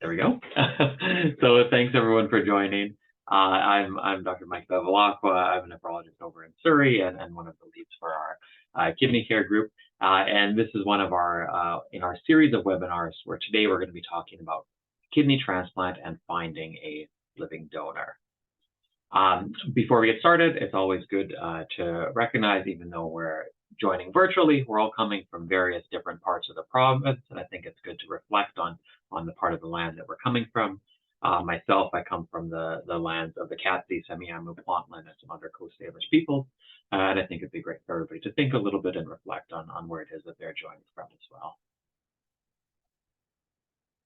There we go. So thanks everyone for joining. I'm Dr. Mike Bevilacqua. I'm a nephrologist over in Surrey and one of the leads for our kidney care group. And this is one of our in our series of webinars where today we're going to be talking about kidney transplant and finding a living donor. Before we get started, it's always good to recognize, even though we're joining virtually, we're all coming from various different parts of the province, and I think it's good to reflect on the part of the land that we're coming from. Myself, I come from the lands of the Katsi, Semiahmoo, Kwantlen, and some other Coast Salish people, and I think it'd be great for everybody to think a little bit and reflect on where it is that they're joining from as well.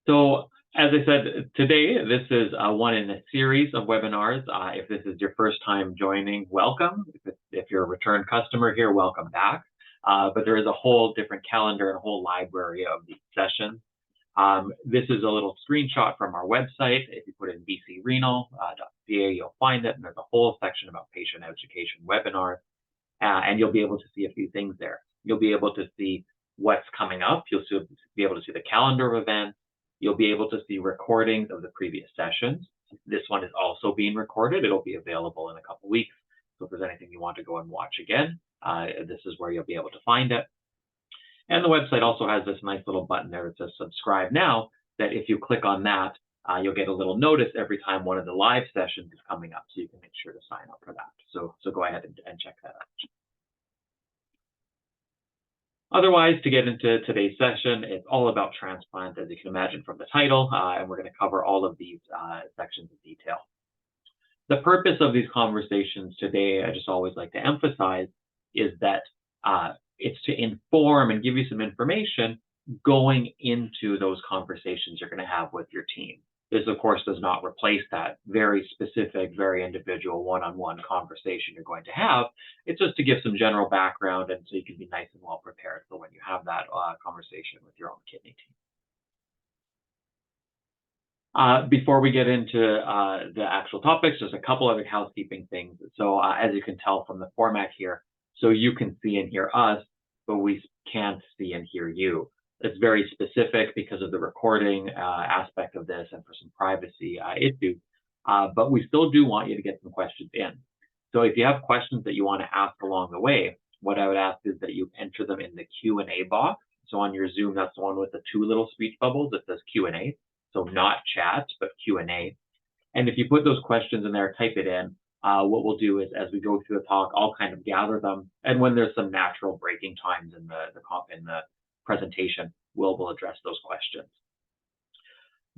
So, as I said, today, this is one in a series of webinars. If this is your first time joining, welcome. If you're a return customer here, welcome back. But there is a whole different calendar and a whole library of these sessions. This is a little screenshot from our website. If you put in bcrenal.ca, you'll find it, and there's a whole section about patient education webinars, and you'll be able to see a few things there. You'll be able to see what's coming up. You'll be able to see the calendar of events. You'll be able to see recordings of the previous sessions. This one is also being recorded. It'll be available in a couple weeks. So if there's anything you want to go and watch again, this is where you'll be able to find it. And the website also has this nice little button there that says subscribe now, that if you click on that, you'll get a little notice every time one of the live sessions is coming up, so you can make sure to sign up for that. So go ahead and check that out. Otherwise, to get into today's session, it's all about transplant, as you can imagine from the title, and we're going to cover all of these sections in detail. The purpose of these conversations today, I just always like to emphasize, is that it's to inform and give you some information going into those conversations you're going to have with your team. This, of course, does not replace that very specific, very individual one-on-one conversation you're going to have. It's just to give some general background, and so you can be nice and well prepared for when you have that conversation with your own kidney team. Before we get into the actual topics, just a couple other housekeeping things. So as you can tell from the format here, so you can see and hear us, but we can't see and hear you. It's very specific because of the recording aspect of this and for some privacy issues, but we still do want you to get some questions in. So if you have questions that you want to ask along the way, what I would ask is that you enter them in the Q&A box. So on your Zoom, that's the one with the two little speech bubbles that says Q&A. So not chat, but Q&A. And if you put those questions in there, type it in. What we'll do is, as we go through the talk, I'll kind of gather them. And when there's some natural breaking times in the presentation, we'll address those questions.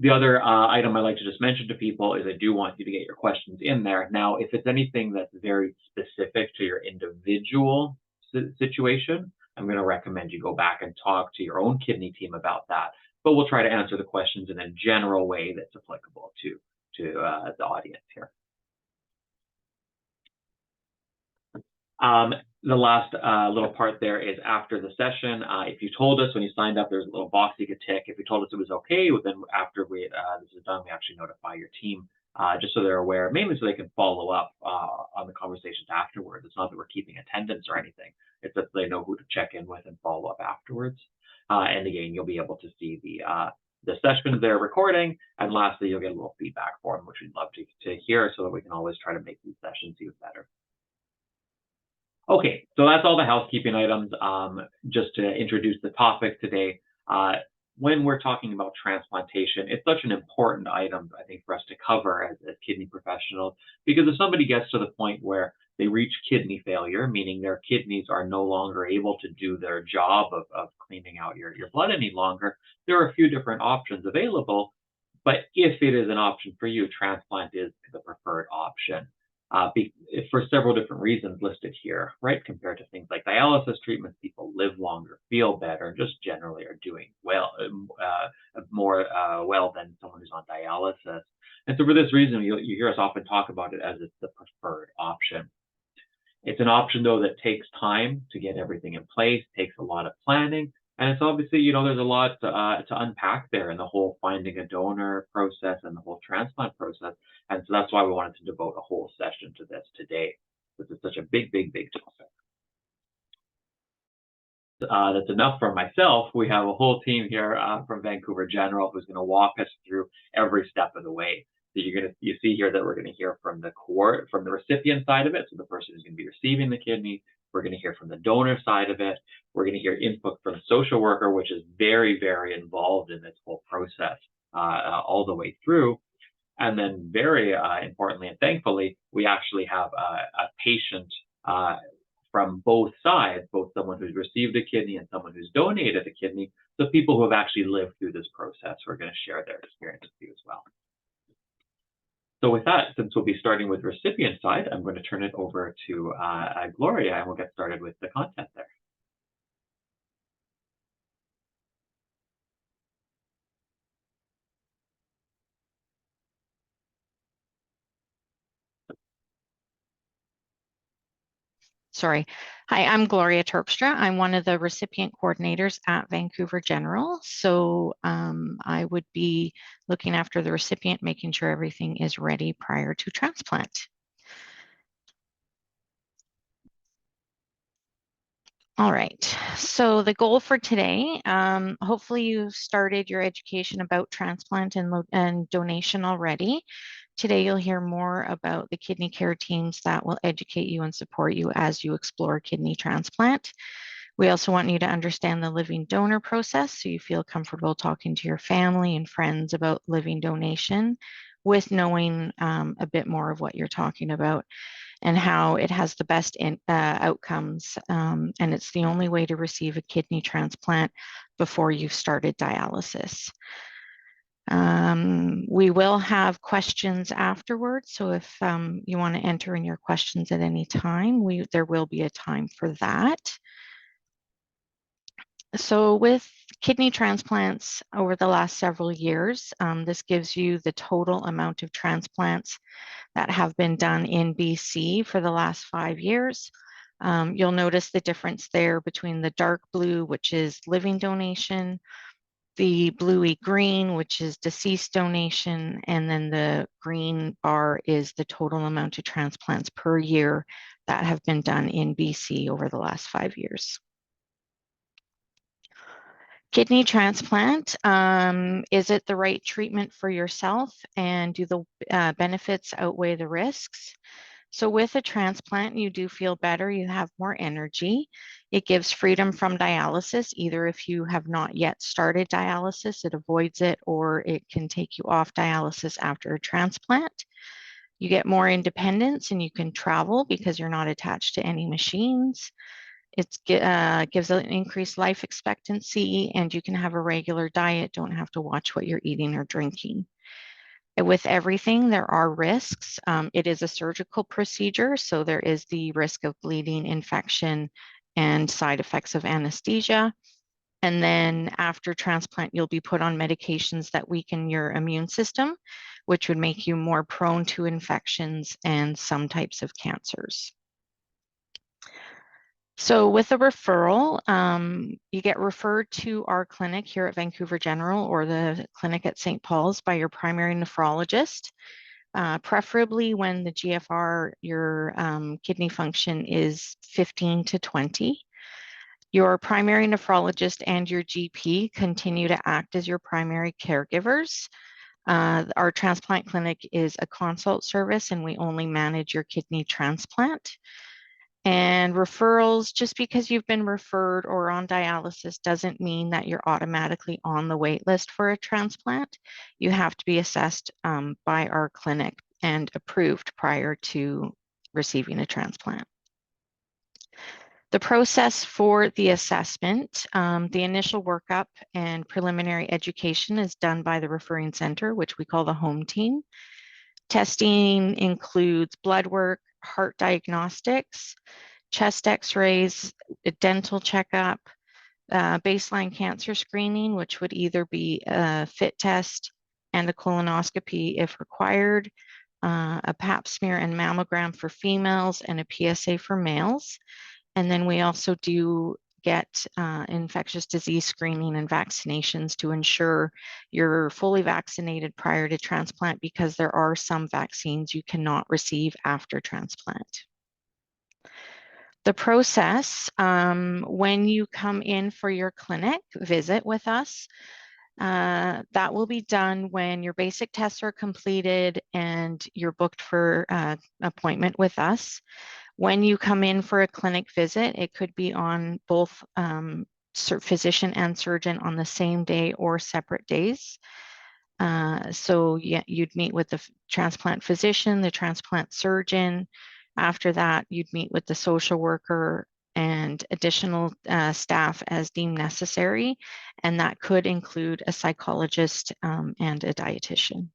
The other item I like to just mention to people is I do want you to get your questions in there. Now, if it's anything that's very specific to your individual situation, I'm going to recommend you go back and talk to your own kidney team about that. But we'll try to answer the questions in a general way that's applicable to the audience here. The last little part there is after the session. If you told us when you signed up, there's a little box you could tick. If you told us it was okay, then after this is done, we actually notify your team just so they're aware, mainly so they can follow up on the conversations afterwards. It's not that we're keeping attendance or anything. It's that they know who to check in with and follow up afterwards. And again, you'll be able to see the sessions they're recording. And lastly, you'll get a little feedback form, which we'd love to hear so that we can always try to make these sessions even better. Okay, so that's all the housekeeping items. Just to introduce the topic today, when we're talking about transplantation, it's such an important item, I think, for us to cover as kidney professionals, because if somebody gets to the point where they reach kidney failure, meaning their kidneys are no longer able to do their job of cleaning out your blood any longer, there are a few different options available. But if it is an option for you, transplant is the preferred option. For several different reasons listed here, right? Compared to things like dialysis treatments, people live longer, feel better, and just generally are doing well, more well than someone who's on dialysis. And so for this reason, you hear us often talk about it as it's the preferred option. It's an option, though, that takes time to get everything in place, takes a lot of planning, and it's obviously, there's a lot to unpack there in the whole finding a donor process and the whole transplant process. And so that's why we wanted to devote a whole session to this today. This is such a big, big, big topic. that's enough for myself. We have a whole team here from Vancouver General who's going to walk us through every step of the way. So you see here that we're going to hear from from the recipient side of it, so the person who's going to be receiving the kidney. We're going to hear from the donor side of it. We're going to hear input from the social worker, which is very, very involved in this whole process all the way through. And then very importantly and thankfully, we actually have a patient from both sides, both someone who's received a kidney and someone who's donated a kidney. So people who have actually lived through this process, we're going to share their experience with you as well. So with that, since we'll be starting with recipient side, I'm going to turn it over to Gloria, and we'll get started with the content there. Sorry. Hi, I'm Gloria Terpstra. I'm one of the recipient coordinators at Vancouver General. So I would be looking after the recipient, making sure everything is ready prior to transplant. All right, so the goal for today, hopefully you've started your education about transplant and donation already. Today you'll hear more about the kidney care teams that will educate you and support you as you explore kidney transplant. We also want you to understand the living donor process so you feel comfortable talking to your family and friends about living donation with knowing a bit more of what you're talking about and how it has the best outcomes. And it's the only way to receive a kidney transplant before you've started dialysis. We will have questions afterwards. So if you want to enter in your questions at any time, there will be a time for that. So with kidney transplants over the last several years, this gives you the total amount of transplants that have been done in BC for the last 5 years. You'll notice the difference there between the dark blue, which is living donation, the bluey green, which is deceased donation, and then the green bar is the total amount of transplants per year that have been done in BC over the last 5 years. Kidney transplant, is it the right treatment for yourself, and do the benefits outweigh the risks? So with a transplant, you do feel better, you have more energy. It gives freedom from dialysis, either if you have not yet started dialysis, it avoids it, or it can take you off dialysis after a transplant. You get more independence and you can travel because you're not attached to any machines. It gives an increased life expectancy, and you can have a regular diet, don't have to watch what you're eating or drinking. With everything, there are risks. It is a surgical procedure, so there is the risk of bleeding, infection, and side effects of anesthesia. And then after transplant, you'll be put on medications that weaken your immune system, which would make you more prone to infections and some types of cancers. So with a referral, you get referred to our clinic here at Vancouver General or the clinic at St. Paul's by your primary nephrologist, preferably when the GFR, your kidney function is 15 to 20. Your primary nephrologist and your GP continue to act as your primary caregivers. Our transplant clinic is a consult service and we only manage your kidney transplant. And referrals, just because you've been referred or on dialysis doesn't mean that you're automatically on the wait list for a transplant. You have to be assessed by our clinic and approved prior to receiving a transplant. The process for the assessment, the initial workup and preliminary education is done by the referring center, which we call the home team. Testing includes blood work, heart diagnostics, chest x-rays, a dental checkup, baseline cancer screening, which would either be a FIT test and a colonoscopy if required, a pap smear and mammogram for females, and a PSA for males. And then we also do get infectious disease screening and vaccinations to ensure you're fully vaccinated prior to transplant, because there are some vaccines you cannot receive after transplant. The process, when you come in for your clinic visit with us, that will be done when your basic tests are completed and you're booked for appointment with us. When you come in for a clinic visit, it could be on both physician and surgeon on the same day or separate days. So yeah, you'd meet with the transplant physician, the transplant surgeon. After that, you'd meet with the social worker and additional staff as deemed necessary. And that could include a psychologist and a dietitian.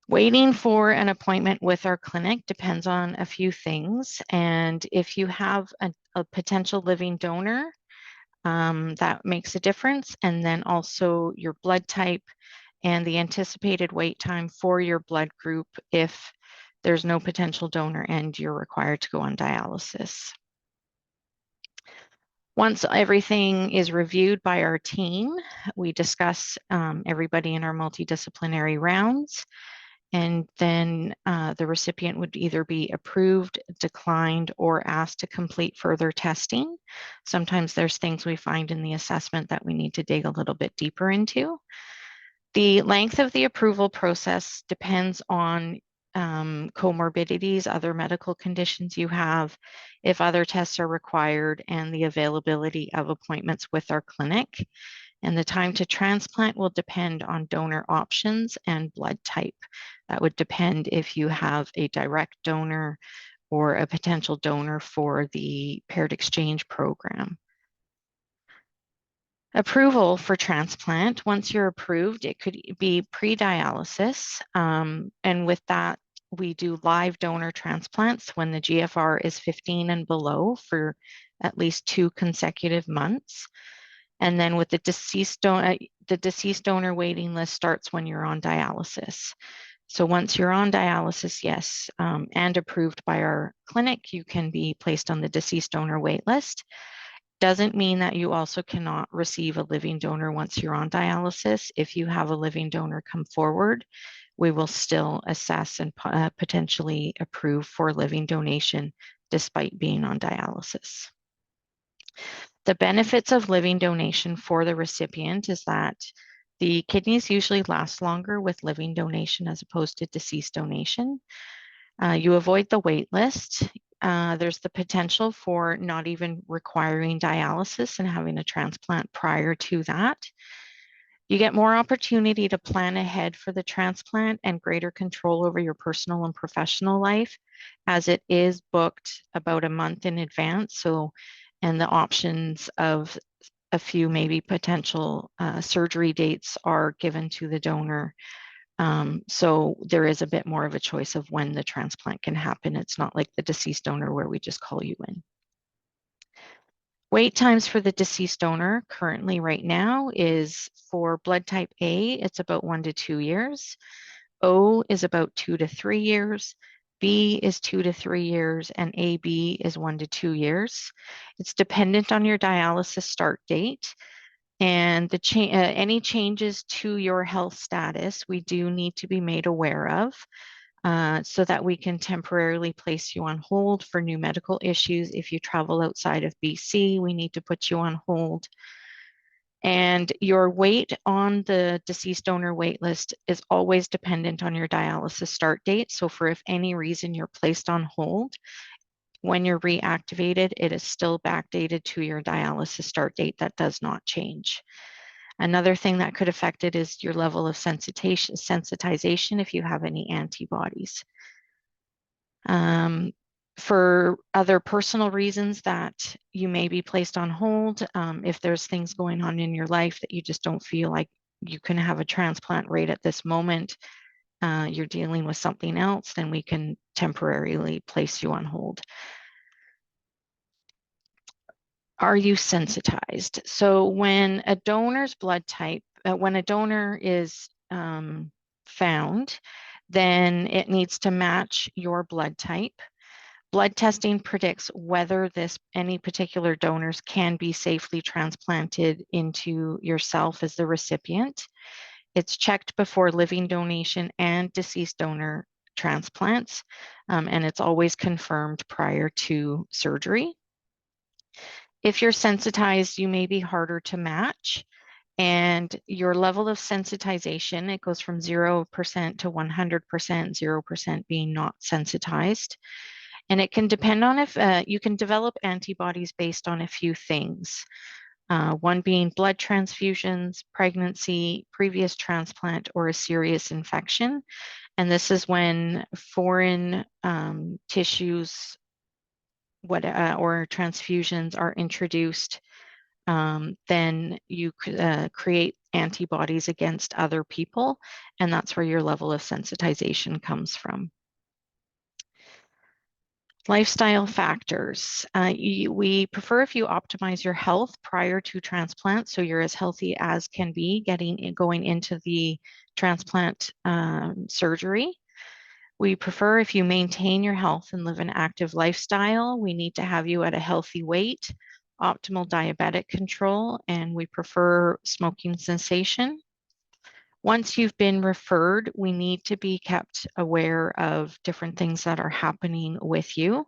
Waiting for an appointment with our clinic depends on a few things. And if you have a potential living donor, that makes a difference. And then also your blood type and the anticipated wait time for your blood group if there's no potential donor and you're required to go on dialysis. Once everything is reviewed by our team, we discuss everybody in our multidisciplinary rounds, and then the recipient would either be approved, declined, or asked to complete further testing. Sometimes there's things we find in the assessment that we need to dig a little bit deeper into. The length of the approval process depends on comorbidities, other medical conditions you have, if other tests are required, and the availability of appointments with our clinic. And the time to transplant will depend on donor options and blood type. That would depend if you have a direct donor or a potential donor for the paired exchange program. Approval for transplant, once you're approved, it could be pre-dialysis. And with that, we do live donor transplants when the GFR is 15 and below for at least 2 consecutive months. And then with the deceased donor waiting list starts when you're on dialysis. So once you're on dialysis, yes, and approved by our clinic, you can be placed on the deceased donor wait list. Doesn't mean that you also cannot receive a living donor once you're on dialysis. If you have a living donor come forward, we will still assess and potentially approve for living donation despite being on dialysis. The benefits of living donation for the recipient is that the kidneys usually last longer with living donation as opposed to deceased donation. You avoid the wait list. There's the potential for not even requiring dialysis and having a transplant prior to that. You get more opportunity to plan ahead for the transplant and greater control over your personal and professional life as it is booked about a month in advance. So, and the options of a few maybe potential surgery dates are given to the donor. So there is a bit more of a choice of when the transplant can happen. It's not like the deceased donor where we just call you in. Wait times for the deceased donor currently right now is for blood type A, it's about 1 to 2 years. O is about 2 to 3 years. B is 2 to 3 years, and AB is 1 to 2 years. It's dependent on your dialysis start date. And any changes to your health status, we do need to be made aware of so that we can temporarily place you on hold for new medical issues. If you travel outside of BC, we need to put you on hold. And your weight on the deceased donor wait list is always dependent on your dialysis start date. So for if any reason you're placed on hold, when you're reactivated, it is still backdated to your dialysis start date. That does not change. Another thing that could affect it is your level of sensitization if you have any antibodies. For other personal reasons that you may be placed on hold, if there's things going on in your life that you just don't feel like you can have a transplant right at this moment, you're dealing with something else, then we can temporarily place you on hold. Are you sensitized? So when a donor's blood type, when a donor is found, then it needs to match your blood type. Blood testing predicts whether any particular donors can be safely transplanted into yourself as the recipient. It's checked before living donation and deceased donor transplants, and it's always confirmed prior to surgery. If you're sensitized, you may be harder to match, and your level of sensitization, it goes from 0% to 100%, 0% being not sensitized. And it can depend on if you can develop antibodies based on a few things. One being blood transfusions, pregnancy, previous transplant, or a serious infection. And this is when foreign tissues or transfusions are introduced, then you create antibodies against other people, and that's where your level of sensitization comes from. Lifestyle factors. We prefer if you optimize your health prior to transplant, so you're as healthy as can be going into the transplant surgery. We prefer if you maintain your health and live an active lifestyle. We need to have you at a healthy weight, optimal diabetic control, and we prefer smoking cessation. Once you've been referred, we need to be kept aware of different things that are happening with you.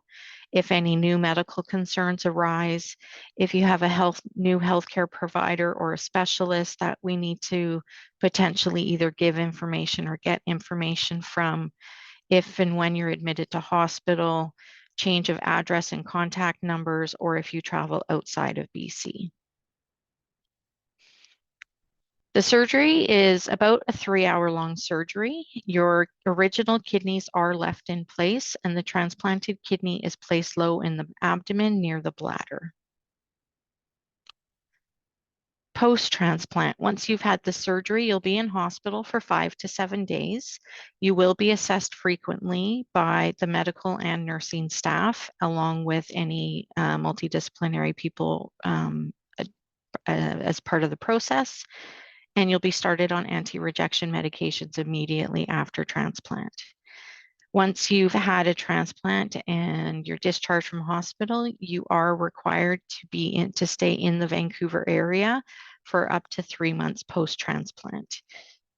If any new medical concerns arise, if you have a new healthcare provider or a specialist that we need to potentially either give information or get information from, if and when you're admitted to hospital, change of address and contact numbers, or if you travel outside of BC. The surgery is about a 3-hour long surgery. Your original kidneys are left in place, and the transplanted kidney is placed low in the abdomen near the bladder. Post-transplant, once you've had the surgery, you'll be in hospital for 5 to 7 days. You will be assessed frequently by the medical and nursing staff, along with any multidisciplinary people as part of the process. And you'll be started on anti-rejection medications immediately after transplant. Once you've had a transplant and you're discharged from hospital, you are required to stay in the Vancouver area for up to 3 months post-transplant.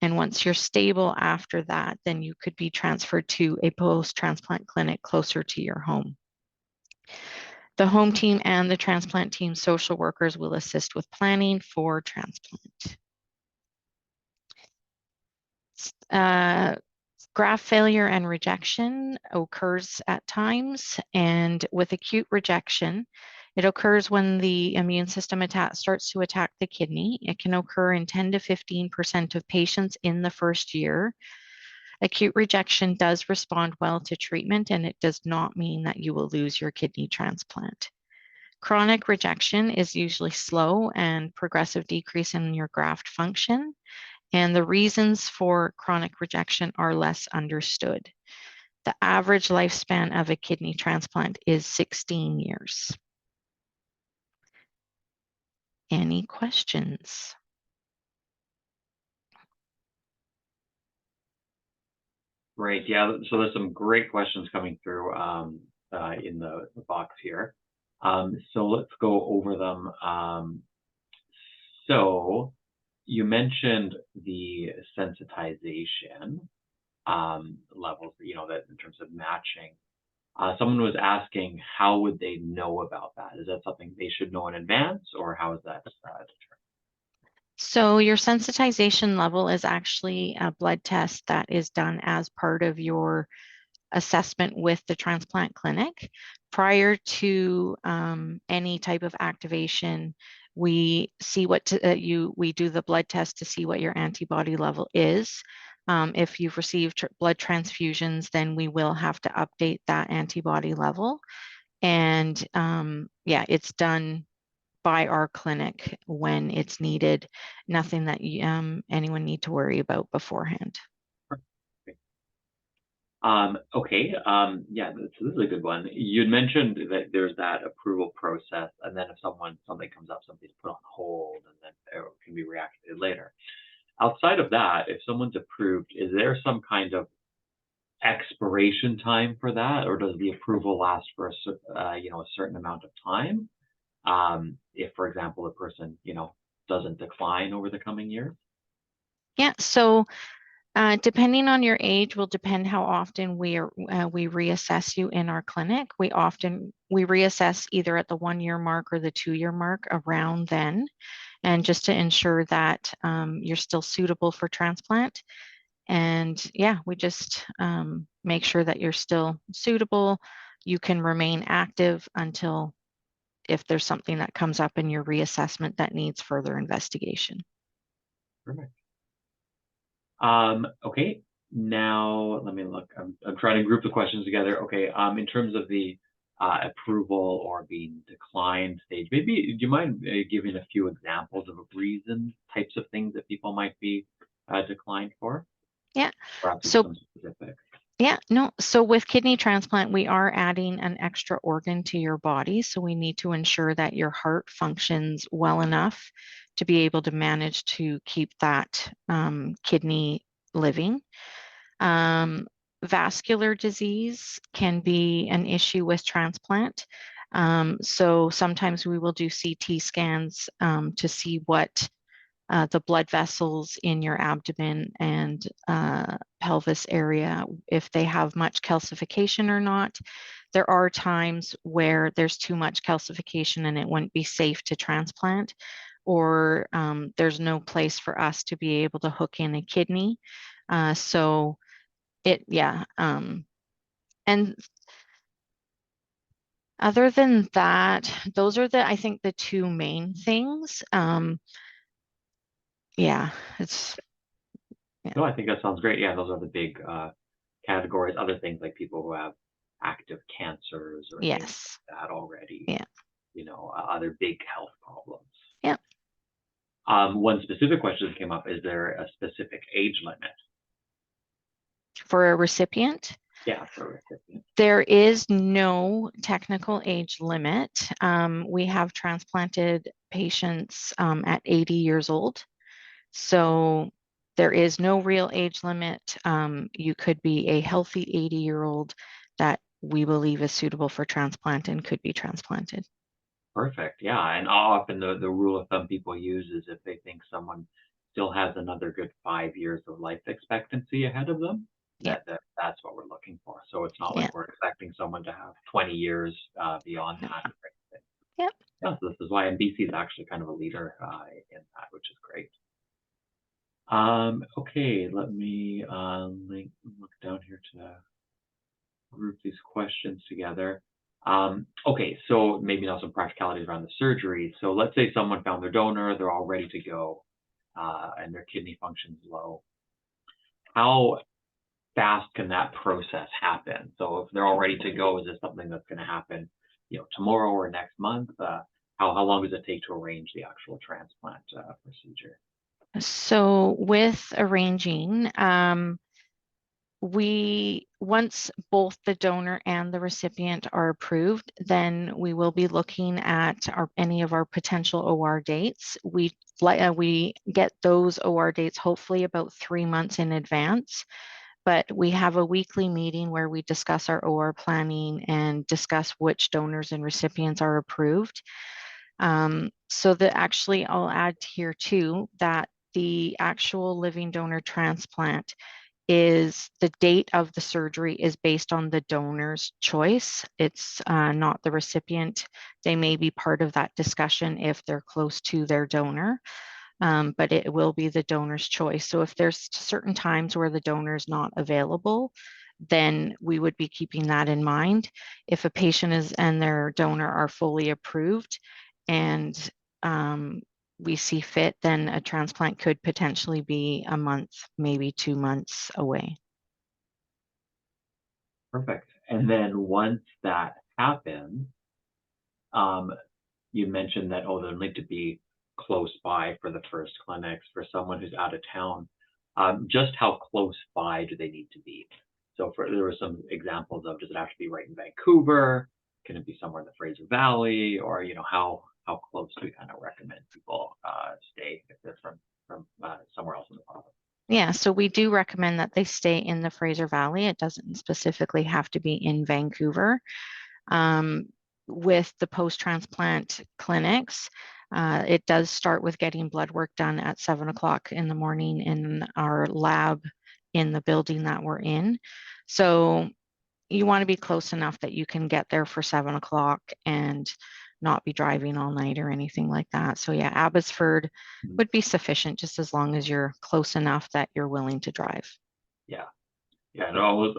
And once you're stable after that, then you could be transferred to a post-transplant clinic closer to your home. The home team and the transplant team social workers will assist with planning for transplant. Graft failure and rejection occurs at times, and with acute rejection, it occurs when the immune system starts to attack the kidney. It can occur in 10 to 15% of patients in the first year. Acute rejection does respond well to treatment, and it does not mean that you will lose your kidney transplant. Chronic rejection is usually slow and progressive decrease in your graft function. And the reasons for chronic rejection are less understood. The average lifespan of a kidney transplant is 16 years. Any questions? Great. Yeah. So there's some great questions coming through in the box here. So let's go over them. So you mentioned the sensitization levels, that in terms of matching. Someone was asking, how would they know about that? Is that something they should know in advance, or how is that determined? So your sensitization level is actually a blood test that is done as part of your assessment with the transplant clinic. Prior to any type of activation, we see we do the blood test to see what your antibody level is. If you've received blood transfusions, then we will have to update that antibody level. And yeah, it's done by our clinic when it's needed. Nothing that anyone need to worry about beforehand. Okay. Yeah, so this is a good one. You'd mentioned that there's that approval process, and then if something comes up, something's put on hold, and then it can be reactivated later. Outside of that, if someone's approved, is there some kind of expiration time for that, or does the approval last for a certain amount of time? If, for example, a person doesn't decline over the coming years? Yeah, so Depending on your age will depend how often we reassess you in our clinic. We reassess either at the 1 year mark or the 2 year mark around then, and just to ensure that you're still suitable for transplant. And yeah, we just make sure that you're still suitable. You can remain active until if there's something that comes up in your reassessment that needs further investigation. Perfect. Okay, now let me look. I'm trying to group the questions together. Okay, in terms of the approval or being declined stage, maybe do you mind giving a few examples of reasons, types of things that people might be declined for? Yeah. Perhaps So some specific. yeah, no. So with kidney transplant, we are adding an extra organ to your body. So we need to ensure that your heart functions well enough to be able to manage to keep that kidney living. Um, Vascular disease can be an issue with transplant. So sometimes we will do CT scans to see what the blood vessels in your abdomen and pelvis area, if they have much calcification or not. There are times where there's too much calcification and it wouldn't be safe to transplant, or there's no place for us to be able to hook in a kidney. So yeah. And other than that, those are I think the two main things. Yeah, it's, yeah, No, I think that sounds great. Yeah, those are the big categories. Other things like people who have active cancers or things yes, like that already, yeah, other big health problems. yeah. One specific question that came up, is there a specific age limit? For a recipient, Yeah, for a recipient. there is no technical age limit. We have transplanted patients at 80 years old. So there is no real age limit. You could be a healthy 80-year-old that we believe is suitable for transplant and could be transplanted. Perfect. Yeah, and often the rule of thumb people use is if they think someone still has another good 5 years of life expectancy ahead of them, Yeah, that's what we're looking for. So it's not yeah, like we're expecting someone to have 20 years beyond no, that. yeah. Yeah, so this is why NBC is actually kind of a leader in that, which is great. Okay, let me look down here to group these questions together. Okay, so maybe now some practicalities around the surgery. So let's say someone found their donor, they're all ready to go, and their kidney function's low. How fast can that process happen? So if they're all ready to go, is this something that's going to happen, tomorrow or next month? How long does it take to arrange the actual transplant procedure? So with arranging, once both the donor and the recipient are approved, then we will be looking at any of our potential OR dates. We get those OR dates hopefully about 3 months in advance, but we have a weekly meeting where we discuss our OR planning and discuss which donors and recipients are approved. So that actually I'll add here too that the actual living donor transplant is the date of the surgery is based on the donor's choice. It's not the recipient. They may be part of that discussion if they're close to their donor, but it will be the donor's choice. So if there's certain times where the donor is not available, then we would be keeping that in mind. If a patient is and their donor are fully approved and we see fit, then a transplant could potentially be a month, maybe 2 months away. Perfect. And then once that happens, um, you mentioned that, oh, they'll need to be close by for the first clinics for someone who's out of town. Just how close by do they need to be? So there were some examples of, does it have to be right in Vancouver? Can it be somewhere in the Fraser Valley? Or, how close do we kind of recommend people stay if they're from somewhere else in the province? Yeah, so we do recommend that they stay in the Fraser Valley. It doesn't specifically have to be in Vancouver. Um, with the post-transplant clinics, it does start with getting blood work done at 7 o'clock in the morning in our lab in the building that we're in. So you want to be close enough that you can get there for 7 o'clock and not be driving all night or anything like that. So yeah, Abbotsford Mhm. would be sufficient just as long as you're close enough that you're willing to drive. Yeah. Yeah. And I always,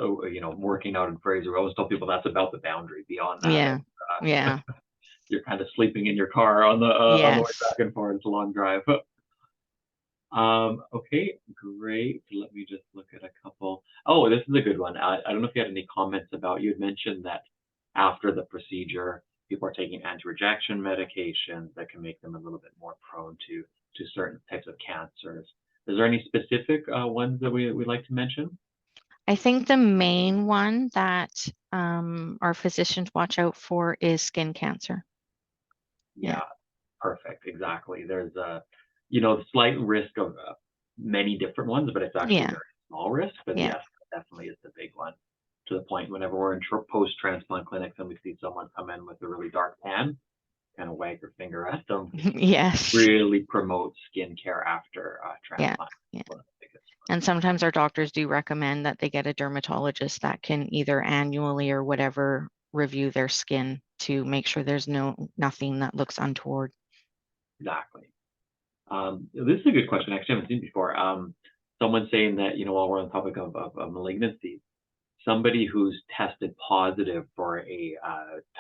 working out in Fraser, I always tell people that's about the boundary. Beyond that, Yeah. Yeah. you're kind of sleeping in your car on the way Yes. back and forth. It's a long drive. Okay, great. Let me just look at a couple. Oh, this is a good one. I don't know if you had any comments about, you had mentioned that after the procedure, people are taking anti-rejection medications that can make them a little bit more prone to certain types of cancers. Is there any specific ones that we like to mention? I think the main one that our physicians watch out for is skin cancer. Yeah. Yeah, perfect. Exactly. There's the slight risk of many different ones, but it's actually Yeah. very small risk. But Yeah. yes, definitely is the big one. To the point whenever we're in post-transplant clinics and we see someone come in with a really dark tan, kind of wag your finger at them because Yes. really promote skin care after Yeah. transplant. Yeah. One of the biggest ones. And sometimes our doctors do recommend that they get a dermatologist that can either annually or whatever review their skin to make sure there's nothing that looks untoward. Exactly. This is a good question. Actually, I haven't seen before. Someone saying that, while we're on the topic of malignancy, somebody who's tested positive for a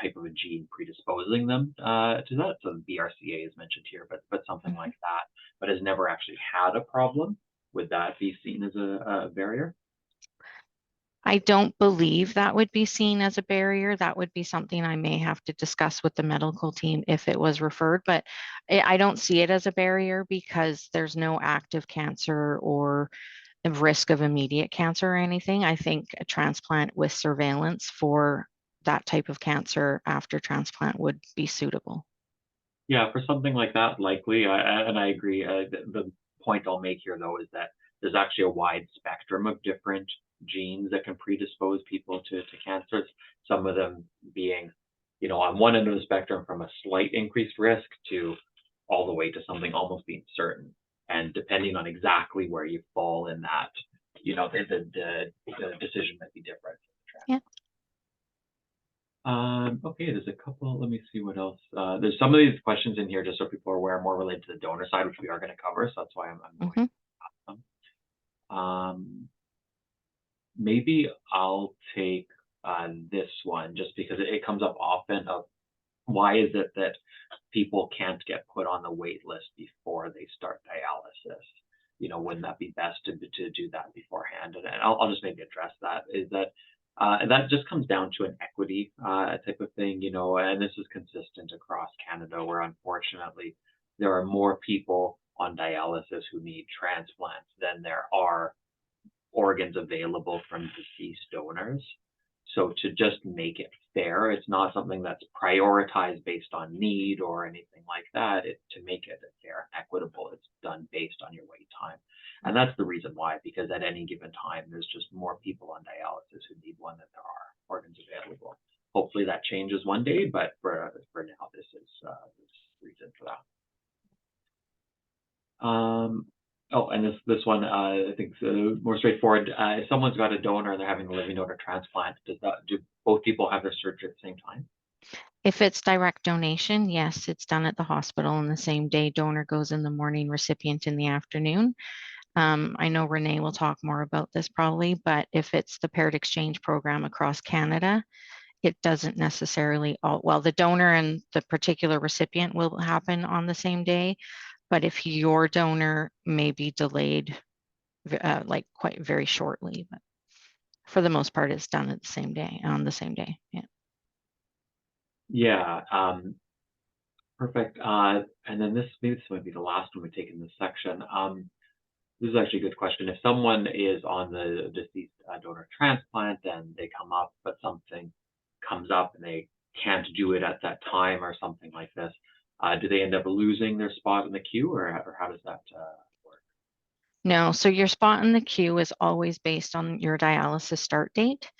type of a gene predisposing them to that. So BRCA is mentioned here, but something Mhm. like that, but has never actually had a problem. Would that be seen as a barrier? I don't believe that would be seen as a barrier. That would be something I may have to discuss with the medical team if it was referred, but I don't see it as a barrier because there's no active cancer or a risk of immediate cancer or anything. I think a transplant with surveillance for that type of cancer after transplant would be suitable. Yeah, for something like that, likely, and I agree. The point I'll make here, though, is that there's actually a wide spectrum of different genes that can predispose people to cancers. Some of them being, on one end of the spectrum, from a slight increased risk to all the way to something almost being certain. And depending on exactly where you fall in that, the decision might be different. Yeah. Okay, there's a couple. Let me see what else. There's some of these questions in here just so people are aware, more related to the donor side, which we are going to cover. So that's why I'm going Hmm. to them. Maybe I'll take this one just because it comes up often of why is it that people can't get put on the wait list before they start dialysis? Wouldn't that be best to do that beforehand? And I'll just maybe address that. Is that and that just comes down to an equity type of thing, and this is consistent across Canada, where unfortunately there are more people on dialysis who need transplants than there are organs available from deceased donors. So to just make it fair, it's not something that's prioritized based on need or anything like that. To make it fair and equitable, it's done based on your wait time. And that's the reason why, because at any given time, there's just more people on dialysis who need one than there are organs available. Hopefully that changes one day, but for now, this is the reason for that. Oh, and this one I think is more straightforward. If someone's got a donor and they're having a living donor transplant, do both people have their surgery at the same time? If it's direct donation, yes, it's done at the hospital on the same day. Donor goes in the morning, recipient in the afternoon. I know Renee will talk more about this probably, but if it's the paired exchange program across Canada, it doesn't necessarily well, the donor and the particular recipient will happen on the same day, but if your donor may be delayed, like quite very shortly, but for the most part, it's done at the same day, on the same day. Yeah. Yeah, perfect. And then this might be the last one we take in this section. This is actually a good question. If someone is on the deceased donor transplant and they come up, but something comes up and they can't do it at that time or something like this, do they end up losing their spot in the queue, or how does that work? No, so your spot in the queue is always based on your dialysis start date.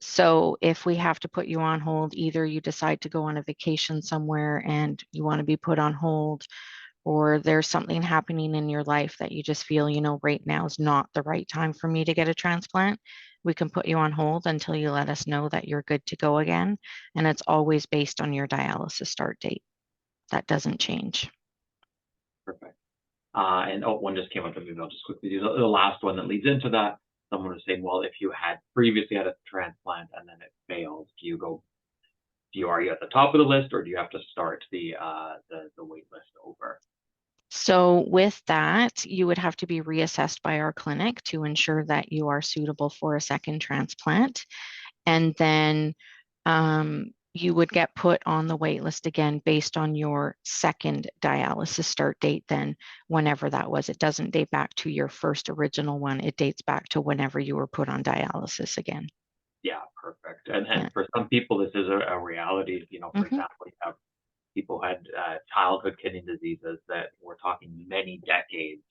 So if we have to put you on hold, either you decide to go on a vacation somewhere and you want to be put on hold, or there's something happening in your life that you just feel, right now is not the right time for me to get a transplant, we can put you on hold until you let us know that you're good to go again. And it's always based on your dialysis start date. That doesn't change. Perfect. And oh, one just came up to me. I'll just quickly do the last one that leads into that. Someone was saying, well, if you had previously had a transplant and then it fails, are you at the top of the list, or do you have to start the wait list over? So with that, you would have to be reassessed by our clinic to ensure that you are suitable for a second transplant. And then you would get put on the wait list again based on your second dialysis start date, then whenever that was. It doesn't date back to your first original one. It dates back to whenever you were put on dialysis again. Yeah, perfect. And Yeah. for some people, this is a reality. For Mm-hmm. example, you have people who had childhood kidney diseases that we're talking many decades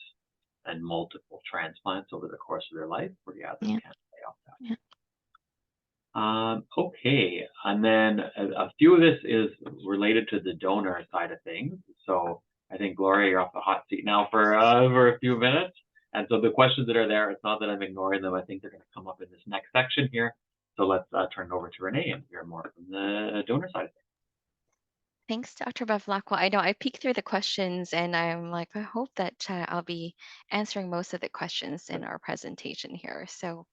and multiple transplants over the course of their life, where yeah, this Yeah. can pay off that. Yeah. Okay, and then a few of this is related to the donor side of things. So I think Gloria, you're off the hot seat now for a few minutes. And so the questions that are there, it's not that I'm ignoring them. I think they're going to come up in this next section here. So let's turn it over to Renee and hear more from the donor side of things. Thanks, Dr. Bevlacqua. I know I peeked through the questions and I'm like, I hope that I'll be answering most of the questions in our presentation here. So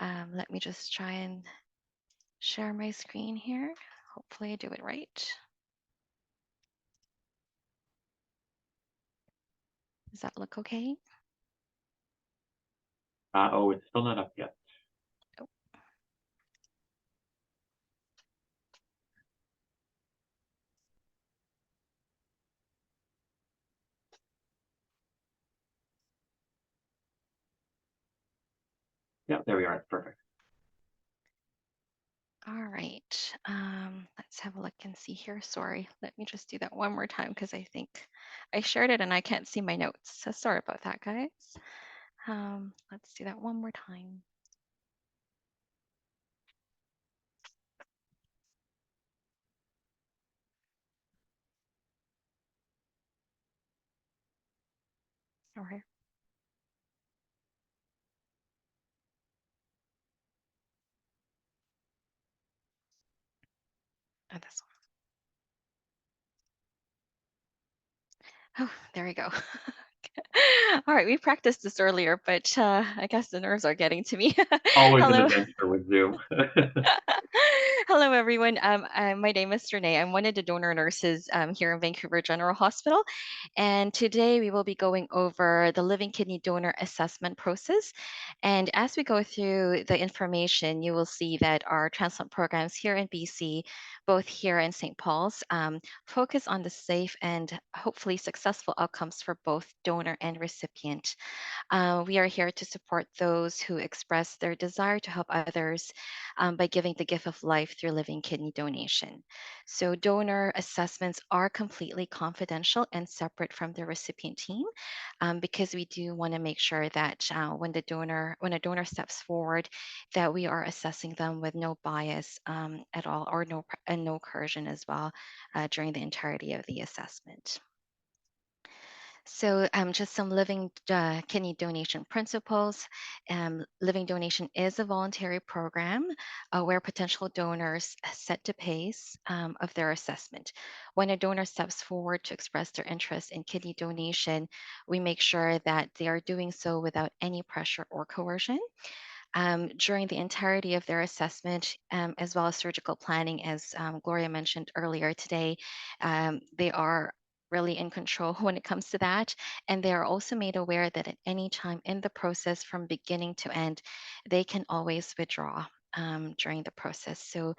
let me just try and share my screen here. Hopefully I do it right. Does that look okay? Oh, it's still not up yet. Oh, Yeah, there we are. It's perfect. all right. Let's have a look and see here. Sorry, let me just do that one more time because I think I shared it and I can't see my notes. So sorry about that, guys. Let's do that one more time. All right. Oh, this one. Oh, there we go. All right, we practiced this earlier, but I guess the nerves are getting to me. Always an Hello. adventure with Zoom. Hello, everyone. My name is Renee. I'm one of the donor nurses here in Vancouver General Hospital. And today we will be going over the living kidney donor assessment process. And as we go through the information, you will see that our transplant programs here in BC, both here in St. Paul's, focus on the safe and hopefully successful outcomes for both donor and recipient. We are here to support those who express their desire to help others by giving the gift of life through living kidney donation. So, donor assessments are completely confidential and separate from the recipient team because we do want to make sure that when a donor steps forward, that we are assessing them with no bias at all, or no coercion as well during the entirety of the assessment. So, just some living kidney donation principles. Living donation is a voluntary program where potential donors set the pace of their assessment. When a donor steps forward to express their interest in kidney donation, we make sure that they are doing so without any pressure or coercion. During the entirety of their assessment, as well as surgical planning, as Gloria mentioned earlier today, they are really in control when it comes to that. And they are also made aware that at any time in the process, from beginning to end, they can always withdraw. During the process. So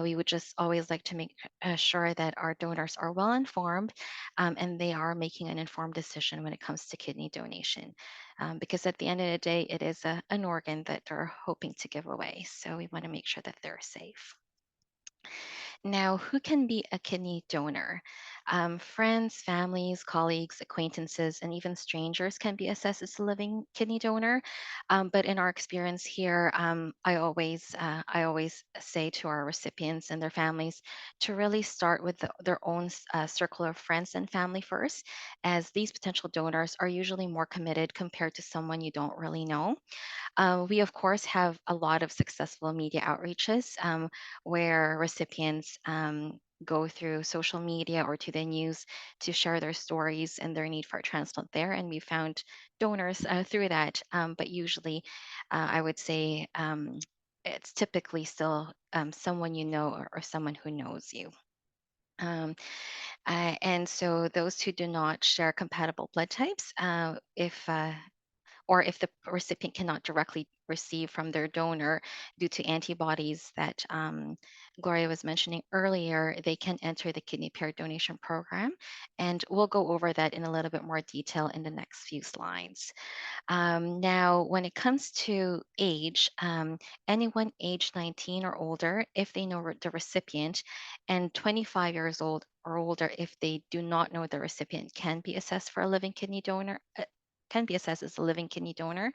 we would just always like to make sure that our donors are well informed and they are making an informed decision when it comes to kidney donation because at the end of the day, it is an organ that they're hoping to give away. So we want to make sure that they're safe. Now, who can be a kidney donor? Friends, families, colleagues, acquaintances, and even strangers can be assessed as a living kidney donor. But in our experience here, I always say to our recipients and their families to really start with their own circle of friends and family first, as these potential donors are usually more committed compared to someone you don't really know. We, of course, have a lot of successful media outreaches where recipients go through social media or to the news to share their stories and their need for a transplant there. And we found donors through that. But usually, I would say it's typically still someone you know or someone who knows you. Um, and so those who do not share compatible blood types, if the recipient cannot directly receive from their donor due to antibodies that Gloria was mentioning earlier, they can enter the kidney pair donation program. And we'll go over that in a little bit more detail in the next few slides. Now, when it comes to age, anyone aged 19 or older, if they know the recipient, and 25 years old or older, if they do not know the recipient, can be assessed for a living kidney donor. Can be assessed as a living kidney donor,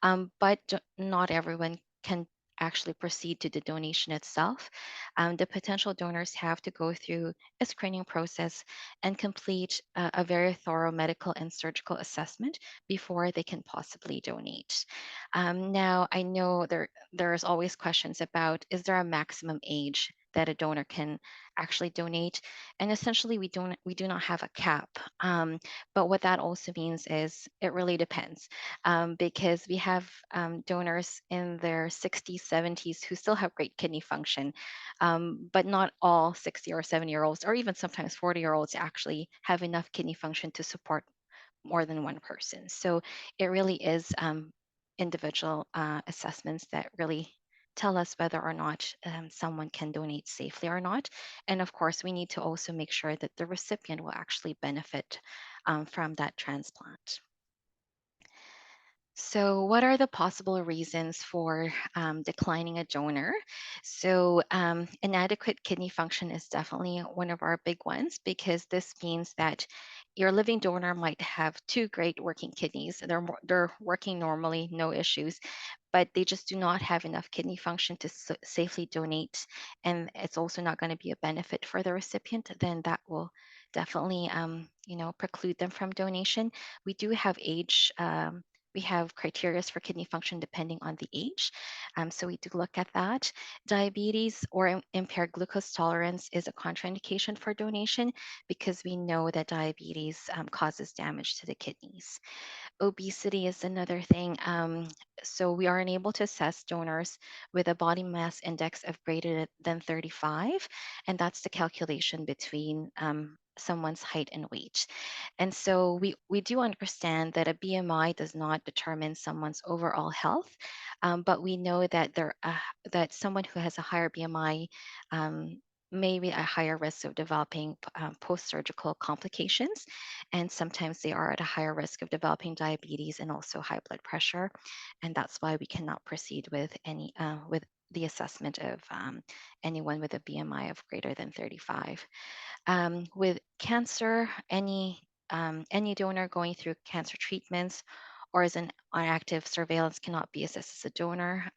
but not everyone can actually proceed to the donation itself. The potential donors have to go through a screening process and complete a very thorough medical and surgical assessment before they can possibly donate. Now, I know there's always questions about, is there a maximum age that a donor can actually donate? And essentially, we do not have a cap. But what that also means is it really depends, because we have donors in their 60s, 70s who still have great kidney function, but not all 60 or 70-year-olds, or even sometimes 40-year-olds, actually have enough kidney function to support more than one person. So it really is individual assessments that really tell us whether or not someone can donate safely or not. And of course, we need to also make sure that the recipient will actually benefit from that transplant. So, what are the possible reasons for declining a donor? So, inadequate kidney function is definitely one of our big ones, because this means that your living donor might have two great working kidneys. They're working normally, no issues, but they just do not have enough kidney function to safely donate, and it's also not going to be a benefit for the recipient. Then that will definitely, preclude them from donation. We do have age. We have criteria for kidney function depending on the age. So we do look at that. Diabetes or impaired glucose tolerance is a contraindication for donation, because we know that diabetes causes damage to the kidneys. Obesity is another thing. So we are unable to assess donors with a body mass index of greater than 35, and that's the calculation between someone's height and weight. And so we do understand that a BMI does not determine someone's overall health, but we know that that someone who has a higher BMI may be at higher risk of developing post-surgical complications, and sometimes they are at a higher risk of developing diabetes and also high blood pressure, and that's why we cannot proceed with with the assessment of anyone with a BMI of greater than 35. With cancer, any donor going through cancer treatments or is on active surveillance cannot be assessed as a donor.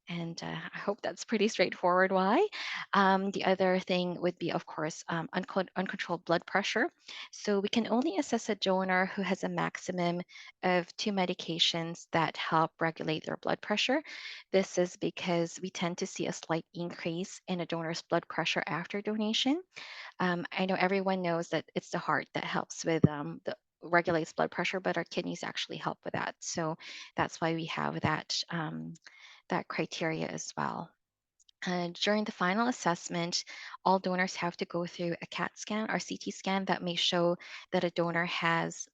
And I hope that's pretty straightforward why. The other thing would be, of course, uncontrolled blood pressure. So we can only assess a donor who has a maximum of two medications that help regulate their blood pressure. This is because we tend to see a slight increase in a donor's blood pressure after donation. I know everyone knows that it's the heart that helps with the regulates blood pressure, but our kidneys actually help with that. So that's why we have that criteria as well. During the final assessment, all donors have to go through a CAT scan or CT scan that may show that a donor has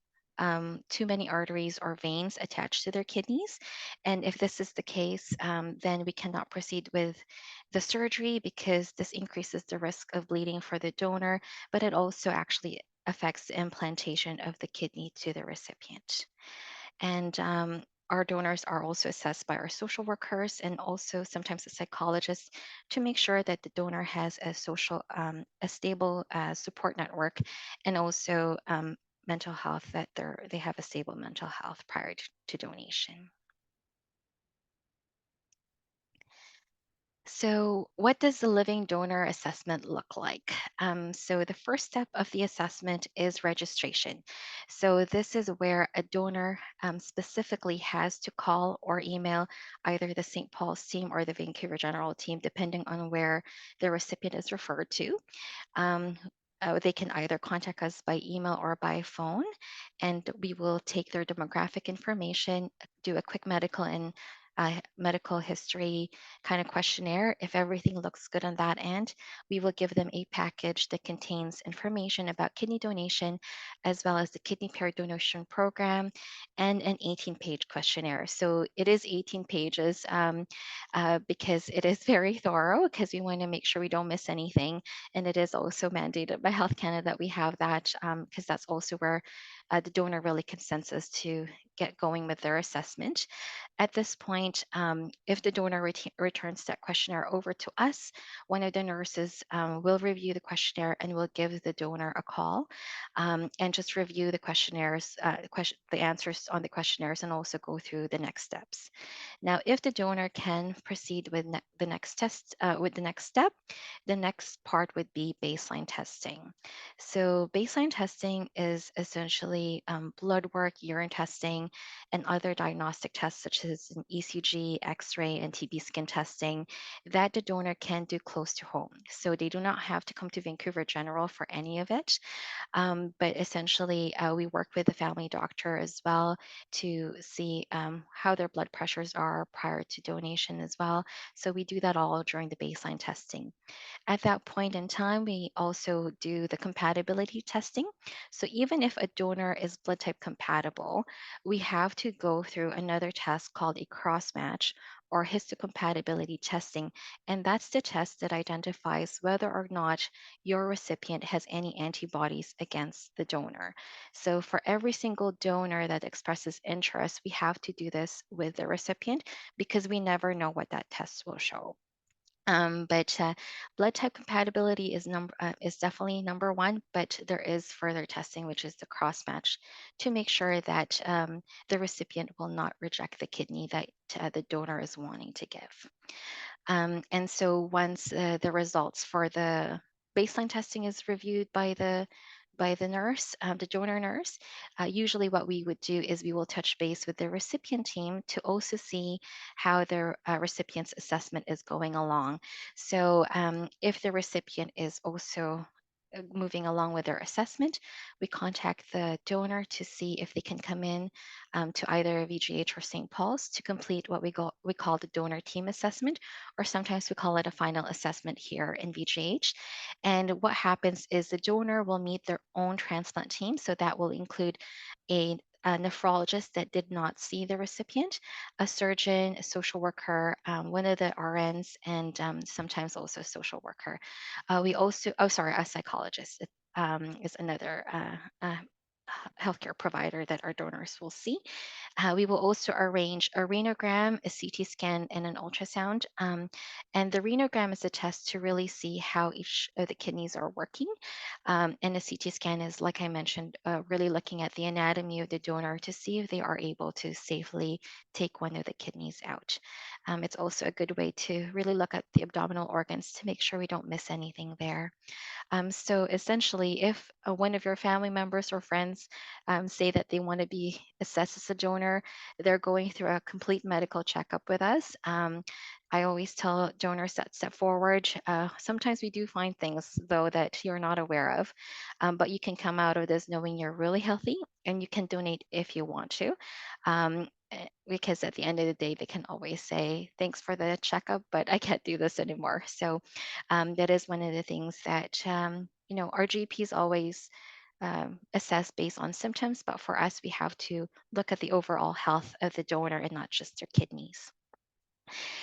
too many arteries or veins attached to their kidneys. And if this is the case, then we cannot proceed with the surgery, because this increases the risk of bleeding for the donor, but it also actually affects the implantation of the kidney to the recipient. And our donors are also assessed by our social workers and also sometimes a psychologist to make sure that the donor has a stable support network, and also mental health, that they have a stable mental health prior to donation. So, what does the living donor assessment look like? So, the first step of the assessment is registration. So, this is where a donor specifically has to call or email either the St. Paul's team or the Vancouver General team, depending on where the recipient is referred to. Um, they can either contact us by email or by phone, and we will take their demographic information, do a quick medical history kind of questionnaire. If everything looks good on that end, we will give them a package that contains information about kidney donation, as well as the kidney pair donation program, and an 18-page questionnaire. So it is 18 pages because it is very thorough, because we want to make sure we don't miss anything. And it is also mandated by Health Canada that we have that, because that's also where the donor really consents us to get going with their assessment. At this point, if the donor returns that questionnaire over to us, one of the nurses will review the questionnaire and will give the donor a call, and just review the questionnaires, the answers on the questionnaires, and also go through the next steps. Now, if the donor can proceed with the next test, with the next step, the next part would be baseline testing. So, baseline testing is essentially blood work, urine testing, and other diagnostic tests such as an ECG, X-ray, and TB skin testing that the donor can do close to home. So they do not have to come to Vancouver General for any of it. But essentially, we work with the family doctor as well to see how their blood pressures are prior to donation as well. So we do that all during the baseline testing. At that point in time, we also do the compatibility testing. So even if a donor is blood type compatible, we have to go through another test called a cross match or histocompatibility testing. And that's the test that identifies whether or not your recipient has any antibodies against the donor. So for every single donor that expresses interest, we have to do this with the recipient, because we never know what that test will show. But blood type compatibility is definitely number one, but there is further testing, which is the cross match, to make sure that the recipient will not reject the kidney that the donor is wanting to give. And so once the results for the baseline testing is reviewed by the nurse, the donor nurse, usually what we would do is we will touch base with the recipient team to also see how their recipient's assessment is going along. So if the recipient is also moving along with their assessment, we contact the donor to see if they can come in to either VGH or St. Paul's to complete what we call the donor team assessment, or sometimes we call it a final assessment here in VGH. And what happens is the donor will meet their own transplant team. So that will include a nephrologist that did not see the recipient, a surgeon, a social worker, one of the RNs, and sometimes also a social worker. We also, oh, sorry, a psychologist is another healthcare provider that our donors will see. We will also arrange a renogram, a CT scan, and an ultrasound. And the renogram is a test to really see how each of the kidneys are working. And a CT scan is, like I mentioned, really looking at the anatomy of the donor to see if they are able to safely take one of the kidneys out. It's also a good way to really look at the abdominal organs to make sure we don't miss anything there. So essentially, if one of your family members or friends say that they want to be assessed as a donor, they're going through a complete medical checkup with us. I always tell donors that step forward. Sometimes we do find things, though, that you're not aware of, but you can come out of this knowing you're really healthy, and you can donate if you want to. Because at the end of the day, they can always say, thanks for the checkup, but I can't do this anymore. So that is one of the things that, our GPs always assess based on symptoms, but for us, we have to look at the overall health of the donor and not just their kidneys.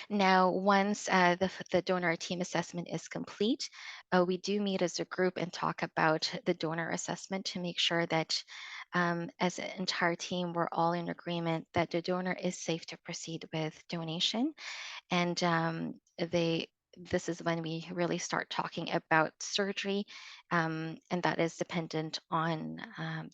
Now, once the donor team assessment is complete, we do meet as a group and talk about the donor assessment to make sure that as an entire team, we're all in agreement that the donor is safe to proceed with donation. And this is when we really start talking about surgery, and that is dependent on